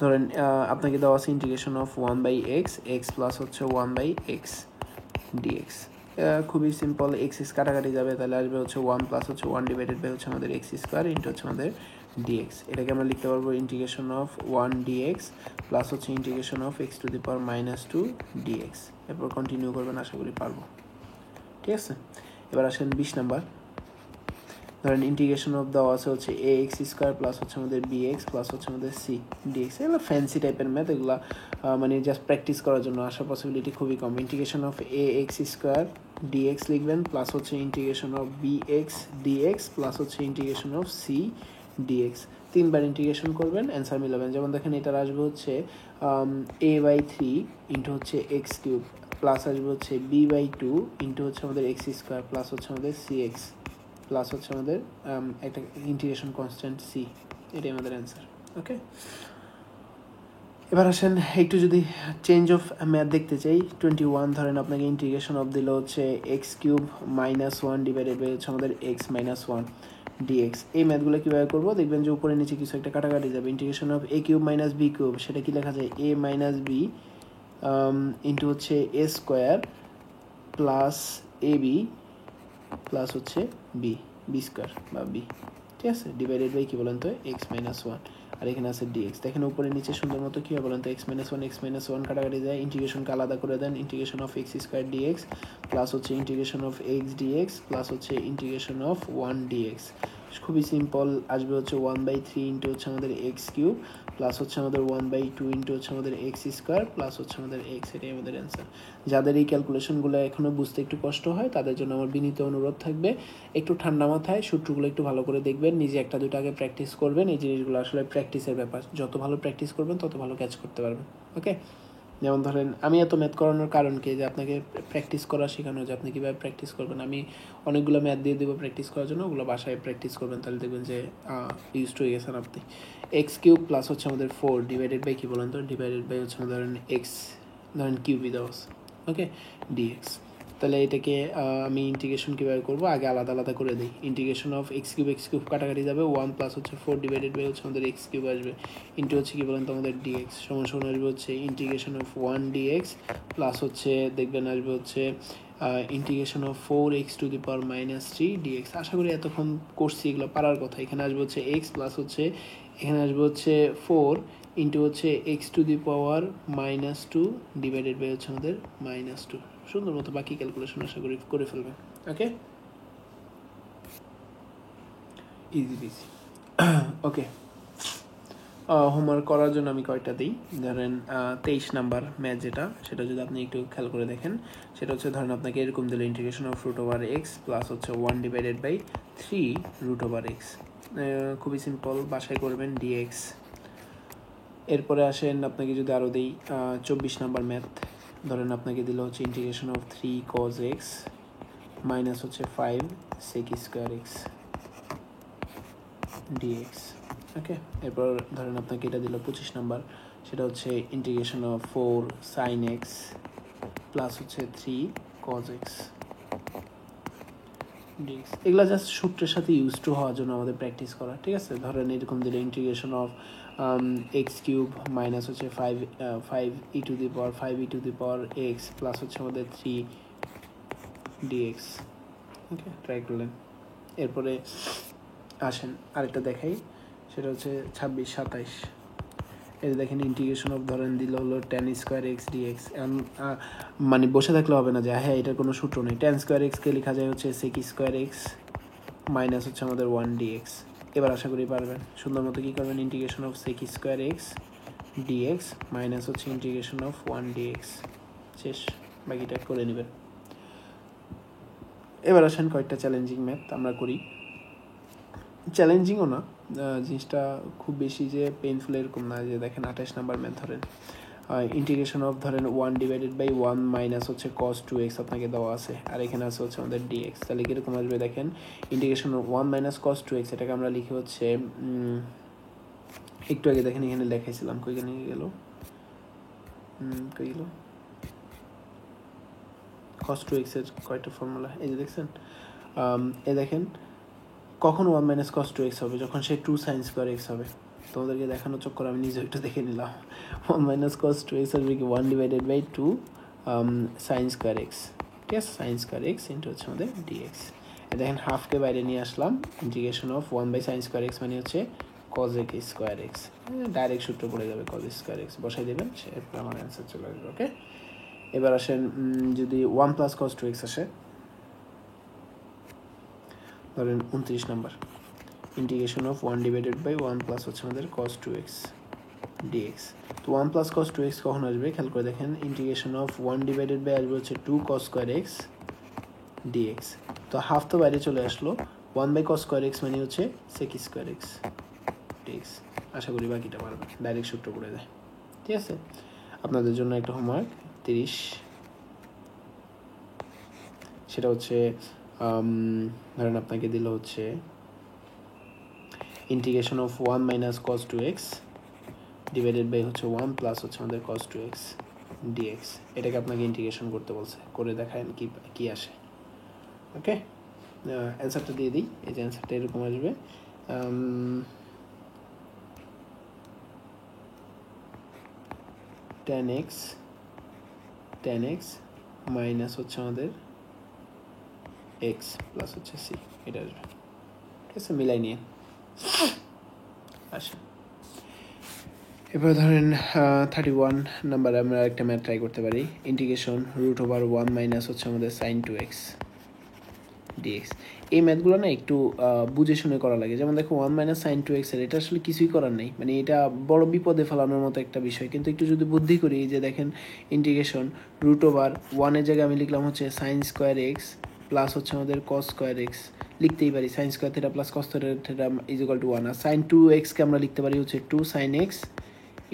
S1: ধরেন আপনাকে দেওয়া আছে integration of 1 by x, x plus হচ্ছে 1 বাই এক্স ডিএক্স। খুবই সিম্পল, এক্স কাটাকাটি যাবে, তাহলে আসবে হচ্ছে 1 প্লাস হচ্ছে 1 ডিভাইডেড বাই হচ্ছে আমাদের এক্স স্কোয়ার ইন্টু হচ্ছে আমাদের ডিএক্স। এটাকে আমরা লিখতে পারবো ইন্টিগ্রেশন অফ 1 ডিএক্স প্লাস হচ্ছে integration of x to the power minus 2 dx. এরপর কন্টিনিউ করবেন, আশা করি পারবো, ঠিক আছে। এবার আসেন 20 নাম্বার। ধরেন ইন্টিগ্রেশন অফ দেওয়া আছে হচ্ছে এ এক্স স্কোয়ার প্লাস হচ্ছে আমাদের বি এক্স প্লাস হচ্ছে আমাদের সি ডিএক্স। এগুলো ফ্যান্সি টাইপের ম্যাথ, এগুলো মানে জাস্ট প্র্যাকটিস করার জন্য, আসার পসিবিলিটি খুবই কম। Integration of a x square dx লিখবেন, প্লাস হচ্ছে integration of b x dx plus হচ্ছে ইন্টিগ্রেশন অফ সি ডিএক্স। 3বার ইন্টিগ্রেশন করবেন, অ্যান্সার মিলাবেন। যেমন দেখেন এটার আসবে হচ্ছে a বাই 3 ইন্টু হচ্ছে এক্স কিউব, প্লাস আসবে হচ্ছে বি বাই 2 ইন্টু হচ্ছে আমাদের এক্স স্কোয়ার প্লাস হচ্ছে আমাদের সি এক্স প্লাস হচ্ছে আমাদের একটা ইন্টিগ্রেশন কনস্ট্যান্ট সি। এটাই আমাদের অ্যান্সার। ওকে, এবার আসেন একটু যদি চেঞ্জ অফ ম্যাথ দেখতে চাই। 21 ধরেন আপনাকে ইন্টিগ্রেশন অফ দিল হচ্ছে x cube minus 1 divided by হচ্ছে আমাদের এক্স মাইনাস 1 ডিএক্স। এই ম্যাথগুলো কীভাবে করবো, দেখবেন যে উপরে নিচে কিছু একটা কাটাকাটি যাবে। Integration of a cube minus b cube, সেটা কি লেখা যায় এ মাইনাস বি ইন্টু হচ্ছে a square plus a b plus হচ্ছে বি বি স্কোয়ার বা বি, ঠিক আছে, ডিভাইডেড বাই কী বলেন তো এক্স মাইনাস 1, আর এখানে আছে ডিএক্স। দেখেন উপরে নিচে সুন্দর মতো কী হয় বলেন তো, এক্স মাইনাস ওয়ান কাটাকাটি যায়, ইন্টিগ্রেশনকে আলাদা করে দেন। Integration of x square dx plus হচ্ছে integration of x dx plus হচ্ছে ইন্টিগ্রেশন অফ 1 ডিএক্স। খুবই সিম্পল, আসবে হচ্ছে 1/3 ইন্টু হচ্ছে আমাদের এক্স কিউব প্লাস হচ্ছে আমাদের 1/2 ইন্টু হচ্ছে আমাদের এক্স স্কোয়ার প্লাস হচ্ছে আমাদের এক্স। এটাই আমাদের অ্যান্সার। যাদের এই ক্যালকুলেশনগুলো এখনও বুঝতে একটু কষ্ট হয় তাদের জন্য আমার বিনীত অনুরোধ থাকবে, একটু ঠান্ডা মাথায় সূত্রগুলো একটু ভালো করে দেখবেন, নিজে একটা দুটো আগে প্র্যাকটিস করবেন। এই জিনিসগুলো আসলে প্র্যাকটিসের ব্যাপার, যত ভালো প্র্যাকটিস করবেন তত ভালো ক্যাচ করতে পারবেন। ওকে, যেমন ধরেন আমি এত ম্যাথ করানোর কারণ কি, যে আপনাকে প্র্যাকটিস করা শেখানো, যে আপনি কীভাবে প্র্যাকটিস করবেন। আমি অনেকগুলো ম্যাথ দিয়ে দেবো প্র্যাকটিস করার জন্য, ওগুলো বাসায় প্র্যাকটিস করবেন, তাহলে দেখবেন যে ইউজড হয়ে গেছেন আপনি। এক্স কিউব প্লাস হচ্ছে আমাদের 4 ডিভাইডেড বাই কী বলেন তো, ডিভাইডেড বাই হচ্ছে ধরেন এক্স ধরেন কিউবই দেওয়া আছে, ওকে, ডিএক্স। তাহলে এটাকে আমি ইন্টিগ্রেশন কীভাবে করবো, আগে আলাদা আলাদা করে দিই। ইন্টিগ্রেশন অফ এক্স কিউব কাটাকাটি যাবে, 1 প্লাস হচ্ছে 4 ডিভাইডেড বাই হচ্ছে আমাদের এক্স কিউব আসবে, ইন্টু হচ্ছে কী বলেন তো আমাদের ডিএক্স সমান আসবে হচ্ছে ইন্টিগ্রেশন অফ 1 ডিএক্স প্লাস হচ্ছে দেখবেন আসবে হচ্ছে ইন্টিগ্রেশন অফ 4x⁻³ dx। আশা করি এতক্ষণ করছি এগুলো পারার কথা। এখানে আসবে হচ্ছে x প্লাস হচ্ছে এখানে আসবে হচ্ছে 4 ইন্টু হচ্ছে x⁻² ডিভাইডেড বাই হচ্ছে আমাদের -2। সুন্দর মতো বাকি ক্যালকুলেশন আশা করি করে ফেলবেন। ওকে, ইজি পিজি। ওকে, হোমওয়ার্ক করার জন্য আমি কয়টা দিই, ধরেন 23 নাম্বার ম্যাথ যেটা, সেটা যদি আপনি একটু খেয়াল করে দেখেন, সেটা হচ্ছে ধরেন আপনাকে এরকম দিল ইন্টিগ্রেশন অফ √x প্লাস হচ্ছে 1/3 √x। খুবই সিম্পল, বাসায় করবেন dx। এরপরে আসেন আপনাকে যদি আরও দিই 24 নাম্বার ম্যাথ, ধরেন আপনাকে দিল হচ্ছে integration of 3 cos x minus হচ্ছে 5 sec²x dx। ওকে, এরপর ধরেন আপনাকে এটা দিল 25 নাম্বার, সেটা হচ্ছে integration of 4 sin x plus হচ্ছে 3 cos x dx। এগুলা জাস্ট সূত্রের সাথে ইউজ টু হওয়ার জন্য আমাদের প্র্যাকটিস করা, ঠিক আছে। ধরেন এরকম দিলে ইন্টিগ্রেশন অফ x³ মাইনাস হচ্ছে 5e⁻x প্লাস হচ্ছে আমাদের 3 dx। ওকে, ট্রাই করলেন। এরপরে আসেন আরেকটা দেখাই, সেটা হচ্ছে 26-27। এই দেখেন ইন্টিগ্রেশন অফ ধরেন দিল হলো tan² x dx। মানে বসে থাকলে হবে না যে হ্যাঁ এটার কোনো সূত্র নেই। tan² x কে লেখা যায় হচ্ছে sec² x মাইনাস হচ্ছে আমাদের 1 dx। এবার আশা করি পারবেন। সুন্দর মতো কী করবেন, integration of sec² x dx minus হচ্ছে ইন্টিগ্রেশন অফ 1 dx। শেষ, বাকিটা করে নেবেন। এবার আসেন কয়েকটা চ্যালেঞ্জিং ম্যাথ আমরা করি। চ্যালেঞ্জিংও না, জিনিসটা খুব বেশি যে পেইনফুল এরকম না। যে দেখেন 28 নাম্বার ম্যাথ, ধরেন ইন্টিগ্রেশন অফ ধরেন 1/1 মাইনাস হচ্ছে cos 2x আপনাকে দেওয়া আছে, আর এখানে আছে হচ্ছে আমাদের dx। তাহলে কীরকম আসবে দেখেন, integration of 1 minus cos 2x এটাকে আমরা লিখি হচ্ছে একটু আগে দেখেন এখানে লেখাইছিলাম, কইখানে গেল কই গেল cos 2x এর কয়টা ফর্মুলা, এই যে দেখছেন। এ দেখেন কখন 1 মাইনাস cos 2x হবে, যখন সে 2 sin² x হবে। তোমাদেরকে দেখানোর চক্কর আমি নিজে একটু দেখে নিলাম। 1 মাইনাস cos 2x আসবে কি 1/2 sin² x, ঠিক আছে, sin² x ইন্টু হচ্ছে আমাদের dx। দেখেন হাফকে বাইরে নিয়ে আসলাম, ইন্টিগ্রেশন অফ 1/sin² x মানে হচ্ছে cos x²x। ডাইরেক্ট সূত্র পড়ে যাবে, cos² x বসাই দেবেন, সেরপর আমার অ্যান্সার চলে আসবে। ওকে, এবার আসেন যদি 1 প্লাস cos 2x আসে, ধরেন 29 নাম্বার, ইন্টিগ্রেশন অফ 1/1 প্লাস হচ্ছে আমাদের cos 2x dx। তো 1 প্লাস cos 2x কখন আসবে খেয়াল করে দেখেন, ইন্টিগ্রেশন অফ 1/, আসবে হচ্ছে 2 cos² x dx। তো হাফ তো বাইরে চলে আসলো, 1/cos² x মানে হচ্ছে sec² x dx। আশা করি বাকিটা পারবে, ডাইরেক্ট সূত্র করে দেয়, ঠিক আছে। আপনাদের জন্য একটা হোমওয়ার্ক 30, সেটা হচ্ছে ধরেন আপনাকে দিল হচ্ছে integration of 1 minus cos 2x divided by হচ্ছে 1 প্লাস হচ্ছে আমাদের cos 2x dx। এটাকে আপনাকে ইন্টিগ্রেশন করতে বলছে, করে দেখায় কি আসে। ওকে, অ্যান্সারটা দিয়ে দিই। এই যে অ্যান্সারটা এরকম আসবে, tan x মাইনাস হচ্ছে আমাদের x প্লাস হচ্ছে c, এটা আসবে, ঠিক আছে। মিলাই নিয়ে আসে। এবার ধরেন 31 নাম্বারে আমরা একটা ম্যাথ ট্রাই করতে পারি, ইন্টিগ্রেশন √1 মাইনাস হচ্ছে আমাদের sin 2x dx। এই ম্যাথগুলো না একটু বুঝে শুনে করা লাগে। যেমন দেখো 1 মাইনাস sin 2x এর এটা আসলে কিছুই করার নেই, মানে এটা বড় বিপদে ফেলানোর মতো একটা বিষয়, কিন্তু একটু যদি বুদ্ধি করি, যে দেখেন ইন্টিগ্রেশন √1 এর জায়গায় আমি লিখলাম হচ্ছে sin² x প্লাস হচ্ছে আমাদের cos² x, লিখতেই পারি sin² θ প্লাস cos θ = 1, আর sin 2x কে আমরা লিখতে পারি হচ্ছে 2 sin x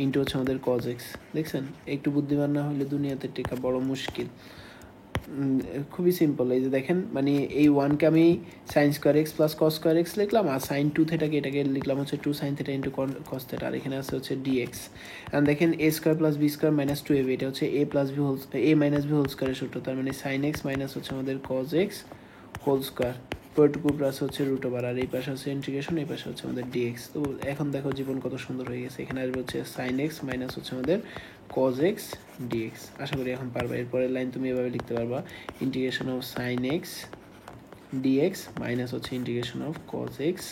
S1: ইন্টু হচ্ছে আমাদের cos x। দেখছেন, একটু বুদ্ধিমান না হলে দুনিয়াতে টেকা বড় মুশকিল। খুবই সিম্পল, এই যে দেখেন, মানে এই 1কে আমি sin² x plus cos² x লিখলাম, আর sin 2θ এটাকে লিখলাম হচ্ছে 2 sin θ ইন্টু cos θ, আর এখানে আছে হচ্ছে dx। আর দেখেন a² plus b² minus 2ab, এটা হচ্ছে a মাইনাস b হোল স্কোয়ারের সূত্র, তার মানে sin x মাইনাস হচ্ছে আমাদের cos x হোল স্কোয়ার পুরোটুকু প্লাস হচ্ছে রুট ওভার, আর এই পাশে হচ্ছে ইন্টিগ্রেশন, এই পাশে হচ্ছে আমাদের ডিএক্স। তো এখন দেখো জীবন কত সুন্দর হয়ে গেছে। এখানে আসবে হচ্ছে সাইন এক্স মাইনাস হচ্ছে আমাদের কজ এক্স ডিএক্স। আশা করি এখন পারবা। এরপরের লাইন তুমি এভাবে লিখতে পারবা, integration of sine x dx minus হচ্ছে integration of cos x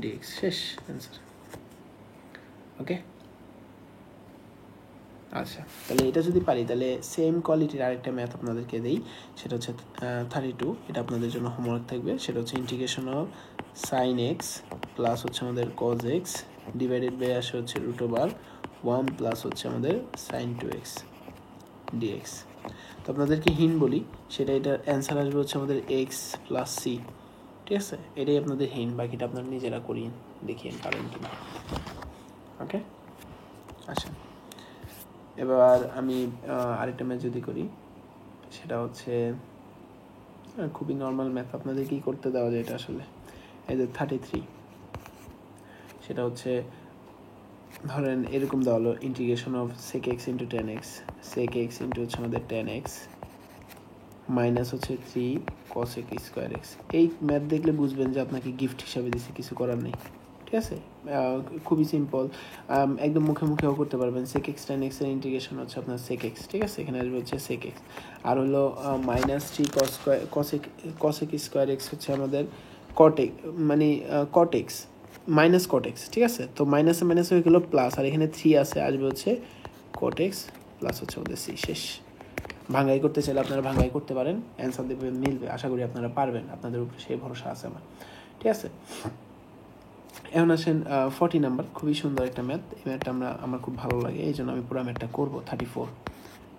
S1: dx. শেষ অ্যান্সার। ওকে, আচ্ছা, তাহলে এটা যদি পারি তাহলে সেম কোয়ালিটির আরেকটা ম্যাথ আপনাদেরকে দিই, সেটা হচ্ছে 32। এটা আপনাদের জন্য হোমওয়ার্ক থাকবে। সেটা হচ্ছে integration of sine x plus হচ্ছে আমাদের কজ এক্স ডিভাইডেড বাই আসে হচ্ছে রুট ওভার 1 প্লাস হচ্ছে আমাদের সাইন 2x ডিএক্স। তো আপনাদেরকে হিন্ট বলি, সেটা এটার অ্যান্সার আসবে হচ্ছে আমাদের এক্স প্লাস সি। ঠিক আছে, এটাই আপনাদের হিন্ট, বাকিটা আপনারা নিজেরা করিয়ে দেখিয়ে পারেন কিনা। ওকে, আচ্ছা, এবার আমি আরেকটা ম্যাথ যদি করি, সেটা হচ্ছে খুবই নর্মাল ম্যাথ, আপনাদের কি করতে দেওয়া যায় এটা আসলে। এই যে 33, সেটা হচ্ছে ধরেন এরকম দেওয়া হলো, integration of sec x into tan x, sec x into হচ্ছে আমাদের টেন এক্স মাইনাস হচ্ছে 3 কসেক স্কোয়ার এক্স। এই ম্যাথ দেখলে বুঝবেন যে আপনাকে গিফট হিসাবে দিচ্ছে, কিছু করার নেই। ঠিক আছে, খুবই সিম্পল, একদম মুখে মুখেও করতে পারবেন। সেক এক্স টেন এক্সের ইন্টিগ্রেশন হচ্ছে আপনার সেক এক্স। ঠিক আছে, এখানে আসবে হচ্ছে সেক এক্স, আর হলো মাইনাস 3 কসেক স্কোয়ার এক্স হচ্ছে আমাদের কটেক, মানে কটেক্স মাইনাস কটেক্স। ঠিক আছে, তো মাইনাসে মাইনাস হয়ে গেলো প্লাস, আর এখানে 3 আছে, আসবে হচ্ছে কটেক্স প্লাস হচ্ছে আমাদের সি। শেষ। ভাঙ্গাই করতে চাইলে আপনারা ভাঙ্গাই করতে পারেন, অ্যান্সার দেবে মিলবে। আশা করি আপনারা পারবেন, আপনাদের উপরে সেই ভরসা আছে আমার। ঠিক আছে, এখন আসেন 40 নাম্বার। খুবই সুন্দর একটা ম্যাথ, এই ম্যাথটা আমার খুব ভালো লাগে, এই জন্য আমি পুরো ম্যাথটা করবো। 34,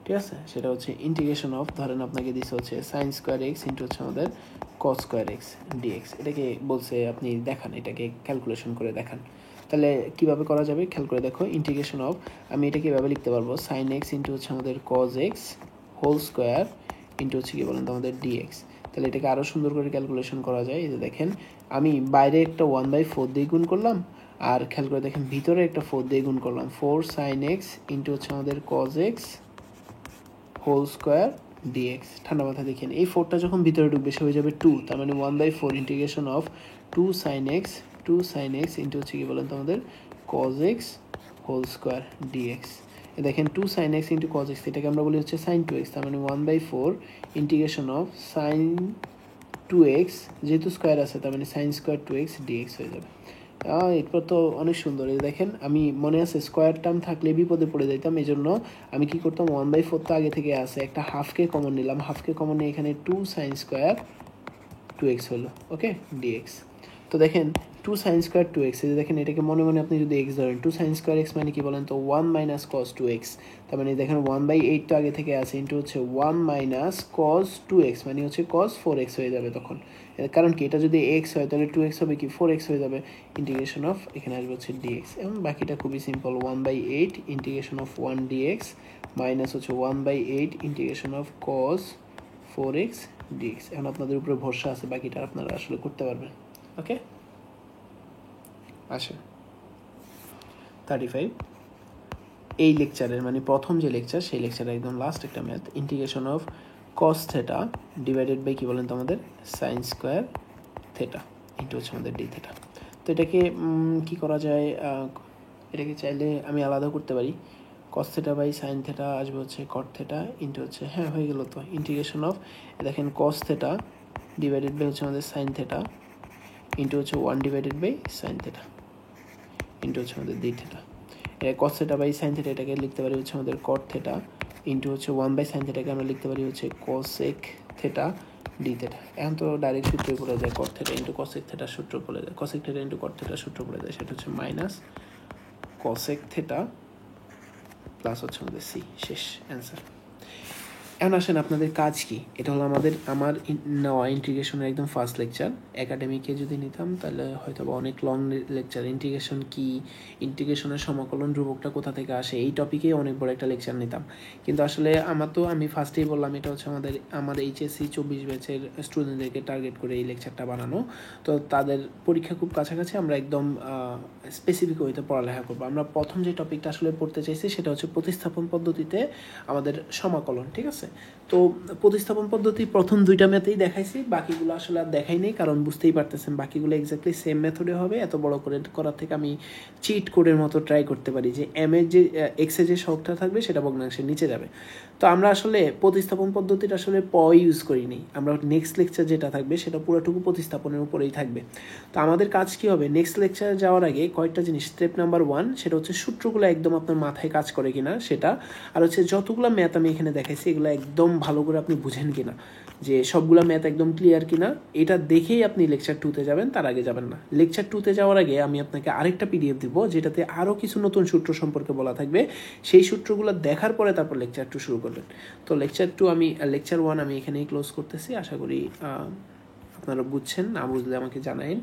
S1: ঠিক আছে, সেটা হচ্ছে ইন্টিগ্রেশন অফ, ধরেন আপনাকে দিচ্ছে হচ্ছে সাইন স্কোয়ার এক্স ইন্টু হচ্ছে আমাদের কস স্কোয়ার এক্স ডিএক্স। এটাকে বলছে আপনি দেখান, এটাকে ক্যালকুলেশন করে দেখান। তাহলে কীভাবে করা যাবে খেয়াল করে দেখো, ইন্টিগ্রেশন অফ, আমি এটাকে এভাবে লিখতে পারবো, সাইন এক্স ইন্টু হচ্ছে আমাদের cos x whole square into হচ্ছে কি বলেন তো আমাদের ডিএক্স। তাহলে এটাকে আরও সুন্দর করে ক্যালকুলেশন করা যায়। এই যে দেখেন, আমি বাইরে একটা 1/4 দিয়ে গুণ করলাম, আর খেয়াল করে দেখেন ভিতরে একটা 4 দিয়ে গুণ করলাম। 4 সাইন এক্স ইন্টু হচ্ছে আমাদের cos x whole square dx. ঠান্ডা মাথা দেখেন, এই 4টা যখন ভিতরে ঢুকবে সে হয়ে যাবে 2, তার মানে 1/4 integration of 2 sine x into হচ্ছে কি বলেন তো আমাদের cos x whole square dx. দেখেন 2 sine x into cos x, এটাকে আমরা বলি হচ্ছে সাইন 2x, তার মানে 1/4 ইন্টিগ্রেশন অফ সাইন 2x, যেহেতু স্কোয়ার আছে তার মানে সাইন স্কোয়ার 2x ডিএক্স হয়ে যাবে। এরপর তো অনেক সুন্দর। এই দেখেন, আমি মনে আছে স্কোয়ার টার্ম থাকলে বিপদে পড়ে যেতাম, এই জন্য আমি কি করতাম, 1/4 তো আগে থেকে আছে, একটা হাফকে কমন নিলাম, হাফকে কমন নিয়ে এখানে 2 সাইন স্কোয়ার 2x হলো, ওকে ডিএক্স। তো দেখেন 2 সাইন স্কোয়ার 2x, এই যে দেখেন এটাকে মনে মনে আপনি যদি এক্স ধরেন, 2 সাইন স্কোয়ার এক্স মানে কি বলেন তো 1 মাইনাস কস 2x, তার মানে দেখেন 1/8 তো আগে থেকে আছে, ইন্টু হচ্ছে 1 মাইনাস কস 2x মানে হচ্ছে কস 4x হয়ে যাবে তখন। কারণ কি, এটা যদি x হয় তাহলে 2x হবে কি 4x হয়ে যাবে। ইন্টিগ্রেশন অফ এখানে আসবে হচ্ছে ডিএক্স, এবং বাকিটা খুবই simple, 1/8 integration of 1 dx minus হচ্ছে 1/8 integration of cos 4x dx. এখন আপনাদের উপরে ভরসা আছে, বাকিটা আপনারা আসলে করতে পারবেন। ওকে, আচ্ছা 35, এই লেকচারের মানে প্রথম যে লেকচার, সেই লেকচারের একদম লাস্ট একটা math, integration of cos theta divided by কি বলেন তো আমাদের সাইন স্কোয়ার থেটা ইন্টু হচ্ছে আমাদের ডি থেটা। তো এটাকে কি করা যায়, এটাকে চাইলে আমি আলাদা করতে পারি, cos theta by sine theta আসবে হচ্ছে কট থেটা ইন্টু হচ্ছে, হ্যাঁ হয়ে গেল তো, ইন্টিগ্রেশন অফ দেখেন কস থেটা ডিভাইডেড বাই হচ্ছে আমাদের সাইন থেটা ইন্টু হচ্ছে 1 divided by sine theta into হচ্ছে আমাদের ডি থেটা। এটা cos theta by sine theta, এটাকে লিখতে পারি হচ্ছে আমাদের কট থেটা ইন্টু হচ্ছে 1 বাই সাইন থেটাকে আমরা লিখতে পারি হচ্ছে কোসেক থেটা ডি থেটা। এখন তো ডাইরেক্ট সূত্রে পড়ে যায়, কট থেটা ইন্টু কোসেক থেটার সূত্র পড়ে যায়, কোসেক থেটা ইন্টু কট থেটার সূত্র পড়ে যায়, সেটা হচ্ছে মাইনাস কোসেক থেটা প্লাস হচ্ছে আমাদের সি। শেষ অ্যান্সার। এখন আসেন আপনাদের কাজ কি, এটা হলো আমার নেওয়া ইন্টিগ্রেশনের একদম ফার্স্ট লেকচার। একাডেমিকে যদি নিতাম তাহলে হয়তো অনেক লং লেকচার, ইন্টিগ্রেশন কি, ইন্টিগ্রেশনের সমাকলন ধ্রুবকটা কোথা থেকে আসে, এই টপিকেই অনেক বড় একটা লেকচার নিতাম। কিন্তু আসলে আমি ফার্স্টেই বললাম, এটা হচ্ছে আমার এইচএসসি 24 ব্যাচের স্টুডেন্টদেরকে টার্গেট করে এই লেকচারটা বানানো। তো তাদের পরীক্ষা খুব কাছাকাছি, আমরা একদম স্পেসিফিক ওয়েতে পড়ালেখা করবো। আমরা প্রথম যে টপিকটা আসলে পড়তে চাইছি সেটা হচ্ছে প্রতিস্থাপন পদ্ধতিতে আমাদের সমাকলন। ঠিক আছে, তো প্রতিস্থাপন পদ্ধতি প্রথম 2টা ম্যাথেই দেখাইছি, বাকিগুলো আসলে আর দেখাই নেই, কারণ বুঝতেই পারতেছেন বাকিগুলো এক্স্যাক্টলি সেম মেথডে হবে। এত বড় করে করার থেকে আমি চিট কোডের মতো ট্রাই করতে পারি যে এক্সের যে শখটা থাকবে সেটা ভগ্নাংশের নিচে যাবে। তো আমরা আসলে প্রতিস্থাপন পদ্ধতিটা আসলে ইউজ করিনি, আমরা নেক্সট লেকচার যেটা থাকবে সেটা পুরোটুকু প্রতিস্থাপনের উপরেই থাকবে। তো আমাদের কাজ কি হবে, নেক্সট লেকচারে যাওয়ার আগে কয়েকটা জিনিস, স্টেপ নাম্বার 1 সেটা হচ্ছে সূত্রগুলো একদম আপনার মাথায় কাজ করে কিনা সেটা, আর হচ্ছে যতগুলো ম্যাথ আমি এখানে দেখাইছি এগুলো একদম ভালো করে আপনি বুঝেন কিনা, যে সবগুলো ম্যাথ একদম ক্লিয়ার কিনা, এটা দেখেই আপনি লেকচার 2-তে যাবেন, তার আগে যাবেন না। লেকচার 2-তে যাওয়ার আগে আমি আপনাকে আরেকটা পিডিএফ দিব যেটাতে আরও কিছু নতুন সূত্র সম্পর্কে বলা থাকবে, সেই সূত্রগুলো দেখার পরে তারপর লেকচার 2 শুরু করবেন। তো লেকচার 1 আমি এখানেই ক্লোজ করতেছি। আশা করি আপনারা বুঝছেন, না বুঝলে আমাকে জানাইন।